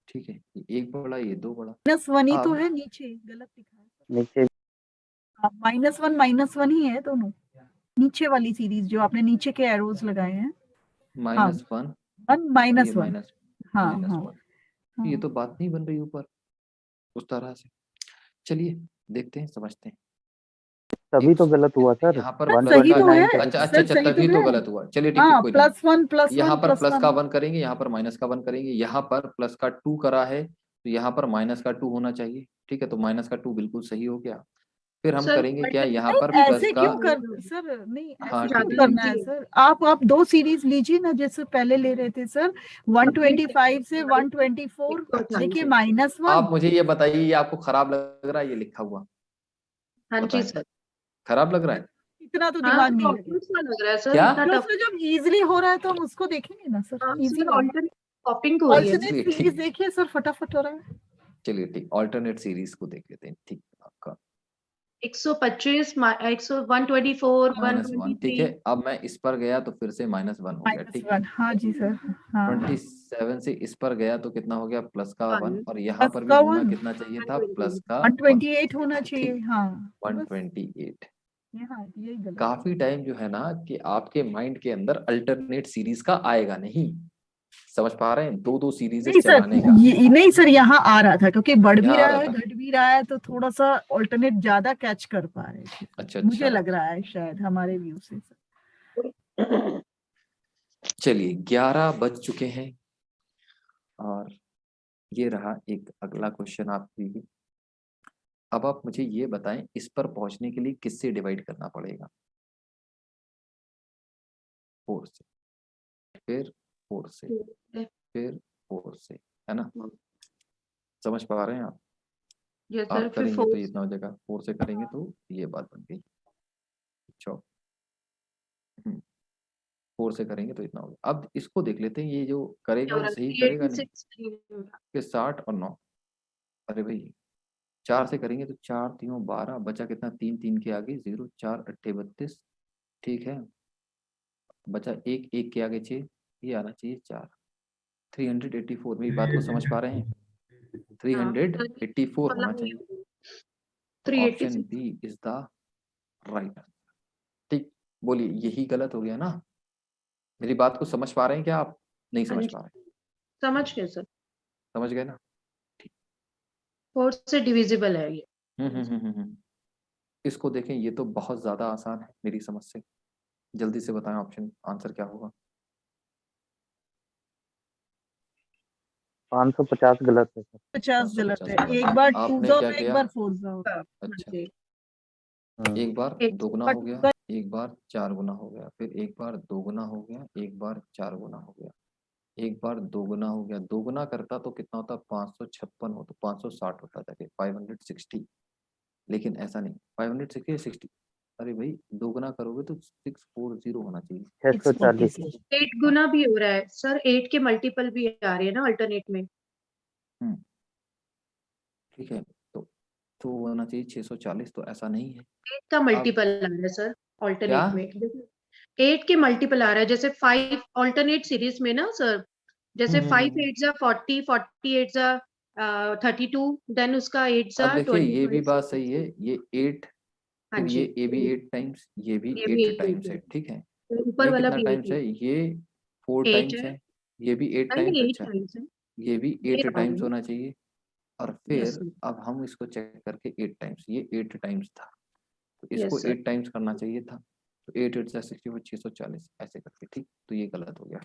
S1: ठीक है। ये 1 बढ़ा, ये 2 बढ़ा।
S4: -1 ही तो
S1: अब
S4: है नीचे, गलत लिखा है।
S2: नीचे
S4: -1 ही है दोनों, नीचे वाली सीरीज जो आपने नीचे के एरोज लगाए हैं। हाँ,
S1: -1
S4: 1
S1: और ये
S4: -1, हाँ हाँ
S1: -1। ये
S4: हाँ।
S1: तो बात नहीं बन रही ऊपर उस तरह से। चलिए देखते हैं, समझते हैं।
S2: तभी तो गलत हुआ सर,
S1: यहाँ पर
S4: सर
S1: प्लस
S4: सही
S1: का,
S4: तो है,
S2: 129
S1: अच्छा अच्छा
S4: सर
S1: अच्छा,
S4: सही तो
S1: तभी तो
S4: है।
S1: गलत हुआ। चलिए ठीक है,
S4: हाँ,
S1: कोई नहीं। यहाँ पर प्लस का
S4: 1
S1: 1 करेंगे, यहाँ पर माइनस का 1 करेंगे। यहाँ पर प्लस का 2 करा है, तो यहाँ पर माइनस का 2 होना चाहिए। ठीक है, तो माइनस का 2 बिल्कुल सही हो गया। फिर हम
S7: सर
S1: करेंगे क्या? यहाँ
S4: नहीं
S1: पर प्लस
S4: ऐसे
S1: का,
S4: क्यों कर सर, नहीं
S1: हाँ
S4: ऐसे
S1: ठीक
S4: क्यों
S1: है
S4: करना
S1: ठीक
S4: है
S1: है।
S4: सर? आप 2 सीरीज लीजिए ना, जैसे पहले ले रहे थे सर, 125 से 124। देखिए -1।
S1: आप मुझे ये बताइए, ये आपको खराब लग रहा है ये लिखा हुआ?
S7: हाँ जी
S1: बताएं,
S7: सर।
S1: खराब लग रहा है?
S4: इतना तो
S7: हाँ
S4: दिमाग
S7: सर,
S4: नहीं लगे।
S7: ऑप्शन सा लग रहा है सर,
S1: क्या?
S7: इतना
S4: तो
S7: टफ।
S4: सर जब इजीली हो रहा है तो हम उसको देखेंगे ना सर,
S7: हाँ
S4: इजी
S7: सर,
S4: वाला।
S7: ऑल्टरनेट कॉपिंग हो रही है।
S4: ऑल्टरनेट
S1: चलिए
S4: सीरीज
S1: ठीक,
S4: देखिए सर, फटाफट हो रहा है।
S1: चलिए ठीक, ऑल्टरनेट सीरीज को देख लेते हैं। ठीक, आपका
S7: 125, 124,
S1: -1, ठीक है।
S7: 123।
S1: अब मैं इस पर गया तो फिर से -1 हो गया, ठीक।
S4: -1, हाँ जी सर, हाँ
S1: 27 से इस पर गया तो कितना हो गया? प्लस का 1, और यहाँ
S4: प्लस
S1: पर भी
S4: का
S1: होना
S4: 1,
S1: कितना चाहिए था? प्लस का 1।
S4: 128 होना चाहिए,
S1: ठीक,
S4: हाँ बस
S1: 128।
S4: यहाँ यही गलत।
S1: काफी टाइम जो है ना कि आपके माइंड के अंदर अल्टरनेट सीरीज का आएगा नहीं। समझ पा रहे हैं? 2 सीरीज
S4: नहीं सर,
S1: चलाने का।
S4: ये नहीं सर, यहाँ आ रहा था क्योंकि बढ़ भी
S1: यहाँ आ
S4: रहा
S1: रहा
S4: है
S1: था,
S4: घट भी रहा है, तो थोड़ा सा ऑल्टरनेट ज्यादा कैच कर पा रहे थे,
S1: अच्छा
S4: मुझे
S1: अच्छा।
S4: लग रहा है शायद हमारे व्यू से सर।
S1: चलिए 11 बज चुके हैं, और ये रहा एक अगला क्वेश्चन आपके लिए। अब आप मुझे ये बताएं, इस पर पहुंचने के लिए किससे डिवाइड करना पड़ेगा? 4 से, फिर 4 से, फिर 4 से, है ना? समझ पा रहे हैं आप?
S7: यस सर,
S1: आप
S7: फिर
S1: करेंगे तो
S7: 4।
S1: ये इतना हो जाएगा, 4 से करेंगे तो ये बात बन गई। अच्छा, 4 से करेंगे तो इतना होगा। अब इसको देख लेते हैं, ये जो करेगा वो सही करेगा नहीं?
S7: 386।
S1: फिर 60 और 9, अरे भाई 4 से करेंगे तो 4 3 12, बचा कितना? 3 3 के आगे 0, 4 8 32, ठीक है। बचा 1 1 के आगे 6, ये आना चाहिए 4। 384, मेरी बात को समझ पा रहे हैं?
S7: हाँ
S1: 384 होना चाहिए। तो option
S7: 386।
S1: B is the right answer. ठीक, बोलिए, यही गलत हो गया ना? मेरी बात को समझ पा रहे हैं क्या आप? नहीं
S7: हाँ
S1: समझ
S7: जी,
S1: पा रहे?
S7: समझ गए सर।
S1: समझ गए ना?
S7: 4 से डिविजिबल है ये।
S1: इसको देखें, ये तो बहुत ज्यादा आसान है मेरी समझ से। जल्दी से बताएं ऑप्शन आंसर क्या होगा?
S2: 550 गलत है सर।
S4: 50 गलत
S1: 550
S4: है,
S1: गलत
S4: एक
S1: है।
S4: बार
S1: आपने
S4: 2
S1: क्या
S4: होगा, एक
S1: किया?
S4: बार 4 होगा।
S7: हाँ
S1: अच्छा,
S7: जी।
S1: एक बार
S7: एक
S1: 2 गुना
S4: बट
S1: हो गया, एक बार 4 गुना हो गया, फिर एक बार 2 गुना हो गया, एक बार 4 गुना हो गया, एक बार 2 गुना हो गया। 2 गुना करता तो कितना होता? 556 हो, तो 560 होता जाके 560। लेकिन ऐसा नहीं, 560 60 अरे भाई 2 गुना करोगे तो 640 होना चाहिए।
S2: 640।
S7: 8 गुना भी हो रहा है सर, 8 के मल्टीपल भी आ रहे हैं ना अल्टरनेट में।
S1: ठीक है, तो होना चाहिए 640, तो ऐसा नहीं है।
S7: 8 का मल्टीपल आ रहा है सर
S1: क्या?
S7: अल्टरनेट में। 8 के मल्टीपल आ रहा है, जैसे 5 अल्टरनेट सीरीज में ना सर, जैसे 5 8 जा 40, 48 जा 32, देन उसका 8
S1: अब
S7: जा
S1: देखिए ये भी
S7: 25।
S1: बात सही है, ये 8,
S7: हाँ
S1: फिर
S7: जी,
S1: ये भी 8 टाइम्स, ये भी
S7: ये भी
S1: 8
S7: 8
S1: टाइम्स है,
S7: है,
S1: ठीक है।
S7: तो ऊपर
S1: ये
S7: वाला
S1: कितना
S7: भी
S1: टाइम्स
S7: 8
S1: है? ये 4
S7: 8
S1: टाइम्स
S7: है।
S1: है, ये भी 8
S7: नहीं
S1: टाइम्स।
S7: 8
S1: अच्छा,
S7: टाइम्स है,
S1: ये भी
S7: ये
S1: 8
S7: आ रहा
S1: टाइम्स
S7: है।
S1: होना चाहिए। और
S7: यस
S1: फिर
S7: सर,
S1: अब हम इसको चेक करके 8 टाइम्स, ये 8 टाइम्स था, तो इसको
S7: यस सर।
S1: 8 टाइम्स करना चाहिए था, तो 8 8 64 640 ऐसे करके, ठीक। तो ये गलत हो गया।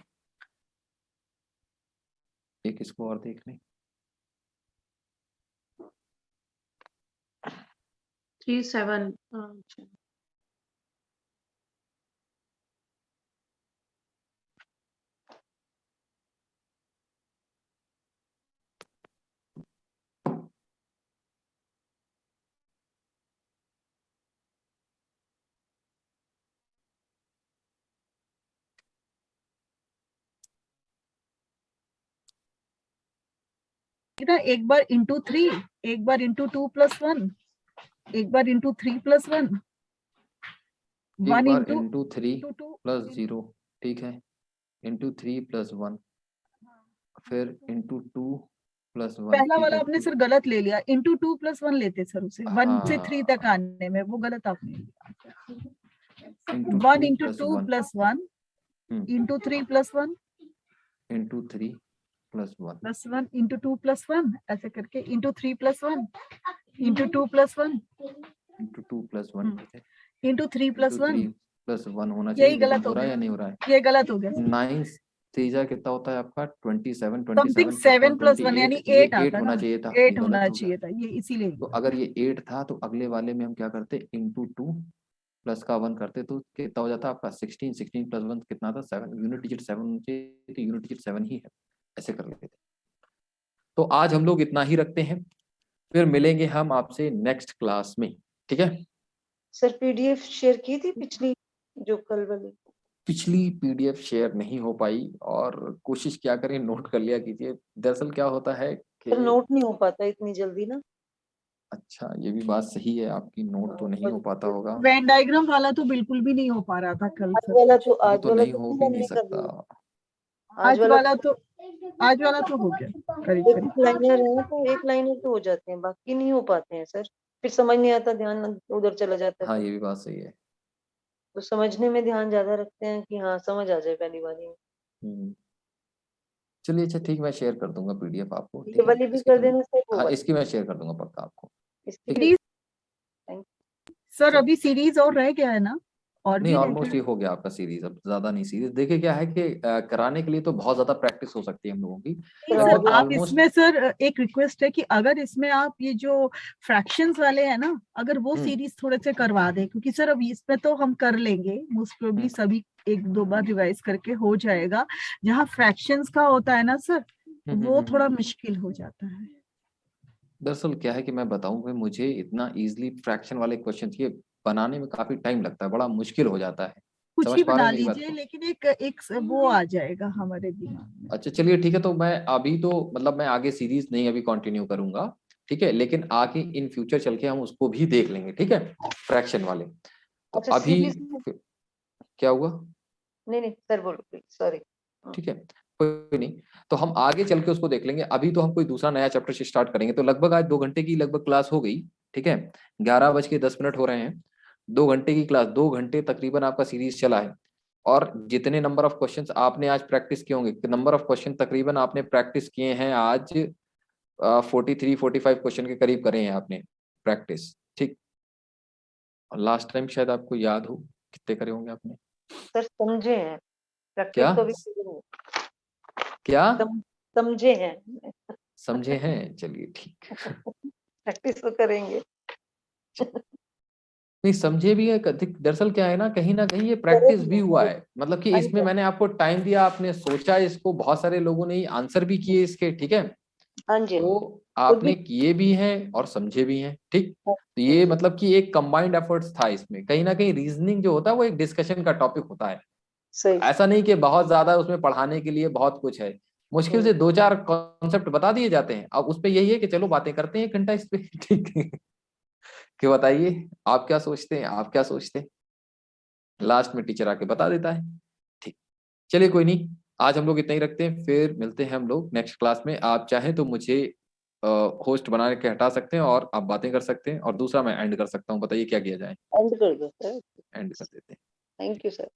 S1: एक इसको और देख लें।
S7: 37, अच्छा।
S4: ना एक बार इंटू 3, एक बार इंटू 2 + 1, एक बार इंटू 3 + 1,
S1: एक
S4: 1
S1: बार
S4: इंटू
S1: इंटू 3
S4: 2
S1: + 0, ठीक है, इंटू 3 + 1, फिर इंटू 2 + 1,
S4: पहला
S1: ठीक
S4: वाला
S1: है।
S4: आपने सर गलत ले लिया, इंटू 2 + 1 लेते सर उसे, 1 से 3 तक
S1: हाँ,
S4: आने में, वो गलत आपने लिया।
S1: Into
S4: 1
S1: 2
S4: into
S1: +
S4: 2
S1: 1,
S4: + 1 into 3 + 1
S1: into 3 + 1,
S4: +1 into 2 + 1 ऐसे करके, इंटू 3 + 1 इंटू 2 + 1
S1: इंटू 2 + 1, ठीक है,
S4: इंटू 3
S1: इंटू
S4: + 1।
S1: 3 + 1 होना चाहिए,
S4: यही
S1: लेकिन
S4: गलत
S1: हो
S4: हो
S1: रहा है
S4: गया,
S1: या नहीं हो रहा है?
S4: ये गलत हो गया।
S1: 9 3 कितना होता है आपका? 27,
S4: समथिंग
S1: 27
S4: 7
S1: + 1
S4: + 1 यानी
S1: 28, ये
S4: 8
S1: 8
S4: आता
S1: होना
S4: ना,
S1: चाहिए था,
S4: 8
S1: ये गलत
S4: होना
S1: हो गया।
S4: चाहिए था, ये इसीलिए।
S1: तो अगर ये 8 था तो अगले वाले में हम क्या करते? इंटू 2 प्लस का 1 करते, तो कितना हो जाता आपका? 16, 16 + 1 कितना था? 7, यूनिट डिजिट 7 होना चाहिए, तो यूनिट डिजिट 7 ही है, ऐसे कर लेते थे। तो आज हम लोग इतना ही रखते हैं, फिर मिलेंगे हम आपसे नेक्स्ट क्लास में, ठीक है।
S6: सर पीडीएफ शेयर की थी पिछली, जो कल वाली?
S1: पिछली पीडीएफ शेयर नहीं हो पाई, और कोशिश क्या करें, नोट कर लिया कीजिए। दरअसल क्या होता है
S6: सर
S1: कि,
S6: नोट नहीं हो पाता इतनी जल्दी ना।
S1: अच्छा ये भी बात सही है आपकी, नोट तो नहीं हो पाता होगा।
S4: वेन डायग्राम वाला तो बिल्कुल भी नहीं हो पा रहा था कल
S6: आज
S4: सर।
S6: वाला तो
S1: वो
S6: आज
S1: तो
S6: वाला
S1: नहीं
S6: तो
S1: हो
S6: नहीं
S1: भी नहीं
S6: हमने कर
S1: सकता।
S6: लिया।
S4: आज वाला तो हो गया करीब
S6: एक
S4: करीब।
S6: लाइनर है तो एक लाइनर तो हो जाते हैं, बाकी नहीं हो पाते हैं सर। फिर समझ नहीं आता, ध्यान उधर चला जाता है,
S1: हाँ ये भी बात सही है।
S6: तो समझने में ध्यान ज्यादा रखते हैं कि हाँ समझ आ जाए पहली बारी में।
S1: हम्म, चलिए अच्छा ठीक, मैं शेयर कर दूंगा पीडीएफ आपको,
S6: ये
S1: ठीक है,
S6: वाली भी
S1: इसकी
S6: कर
S1: तो,
S6: देना सर, वो
S1: हाँ
S6: वाली
S1: इसकी मैं शेयर कर दूंगा पक्का आपको,
S6: इसकी
S1: ठीक
S6: भी।
S1: है।
S4: सर अभी सीरीज और रह गया है ना, और
S1: नहीं
S4: भी रहते
S1: ऑलमोस्ट
S4: हैं।
S1: ये हो गया आपका सीरीज, अब ज्यादा नहीं सीरीज। देखिए क्या है कि कराने के लिए तो बहुत ज्यादा प्रैक्टिस हो सकती है हम लोगों की,
S4: नहीं
S6: करवा
S4: सर,
S1: लगभग
S6: दो।
S4: आप
S1: ऑलमोस्ट।
S4: इसमें सर एक रिक्वेस्ट है कि अगर इसमें आप ये जो फ्रैक्शंस वाले हैं ना, अगर वो सीरीज थोड़े से करवा दें, क्योंकि सर अब इसमें तो हम कर लेंगे मोस्ट प्रोबेबली सभी, 1-2 बार रिवाइज करके हो जाएगा। जहाँ फ्रैक्शंस का होता है ना सर, वो थोड़ा मुश्किल हो जाता है।
S1: दरअसल क्या है कि मैं बताऊं कि मुझे इतना इजीली फ्रैक्शन वाले क्वेश्चन ये बनाने में काफी टाइम लगता है, बड़ा मुश्किल हो जाता है।
S4: कुछ
S1: समझ
S4: ही
S1: पा रहे
S4: बना
S1: हैं मेरी बात
S4: लीजिए,
S1: को?
S4: लेकिन एक वो आ जाएगा हमारे दिमाग में।
S1: अच्छा चलिए ठीक है, तो मैं अभी तो मतलब मैं आगे सीरीज नहीं अभी कंटिन्यू करूंगा, ठीक है, लेकिन आगे इन फ्यूचर चल के हम उसको भी देख लेंगे, ठीक है, फ्रैक्शन वाले। तो
S6: अच्छा
S1: अभी
S6: सीरीज में,
S1: क्या हुआ?
S6: नहीं नहीं सर बोलो प्लीज, सॉरी।
S1: ठीक है, कोई नहीं, तो हम आगे चल के उसको देख लेंगे। अभी तो हम कोई दूसरा नया चैप्टर से स्टार्ट करेंगे। तो लगभग आज 2 घंटे की लगभग क्लास हो गई, ठीक है, 11:10 हो रहे हैं। 2 घंटे की क्लास, 2 घंटे तकरीबन आपका सीरीज चला है, और जितने नंबर ऑफ क्वेश्चंस आपने आज प्रैक्टिस किए होंगे, नंबर ऑफ क्वेश्चन तकरीबन आपने प्रैक्टिस किए हैं आज 43-45 क्वेश्चन के करीब करे हैं आपने प्रैक्टिस, ठीक। और लास्ट टाइम शायद आपको याद हो कितने करे होंगे आपने?
S6: सर समझे हैं, प्रैक्टिस
S1: क्या
S6: तो अभी शुरू है।
S1: क्या
S6: समझे हैं,
S1: समझे हैं? चलिए ठीक।
S6: प्रैक्टिस तो करेंगे।
S1: नहीं समझे भी है, दरअसल क्या है ना कहीं ये प्रैक्टिस भी
S6: करेंगे
S1: हुआ है, मतलब कि
S6: हाँ
S1: इसमें
S6: जी,
S1: मैंने आपको टाइम दिया, आपने सोचा इसको, बहुत सारे लोगों ने आंसर भी किए इसके, ठीक है।
S6: हाँ जी।
S1: तो आपने किए भी हैं और समझे भी हैं, ठीक। तो ये मतलब कि एक कंबाइंड एफर्ट्स था इसमें, कहीं ना कहीं रीजनिंग जो होता है वो एक डिस्कशन का टॉपिक होता है।
S6: सही।
S1: ऐसा नहीं कि बहुत ज्यादा उसमें पढ़ाने के लिए बहुत कुछ है, मुश्किल से 2-4 कॉन्सेप्ट बता दिए जाते हैं। अब उस पे यही है कि चलो बातें करते हैं 1 घंटा इस पे, ठीक है। कि बताइए आप क्या सोचते हैं, आप क्या सोचते हैं, लास्ट में टीचर आके बता देता है। ठीक, चलिए कोई नहीं, आज हम लोग इतना ही रखते हैं, फिर मिलते हैं हम लोग नेक्स्ट क्लास में। आप चाहें तो मुझे होस्ट बना के हटा सकते हैं और आप बातें कर सकते हैं, और दूसरा मैं एंड कर सकता हूँ। बताइए क्या किया जाए।
S6: एंड कर दो सर।
S1: एंड कर देते हैं।
S6: Thank you sir.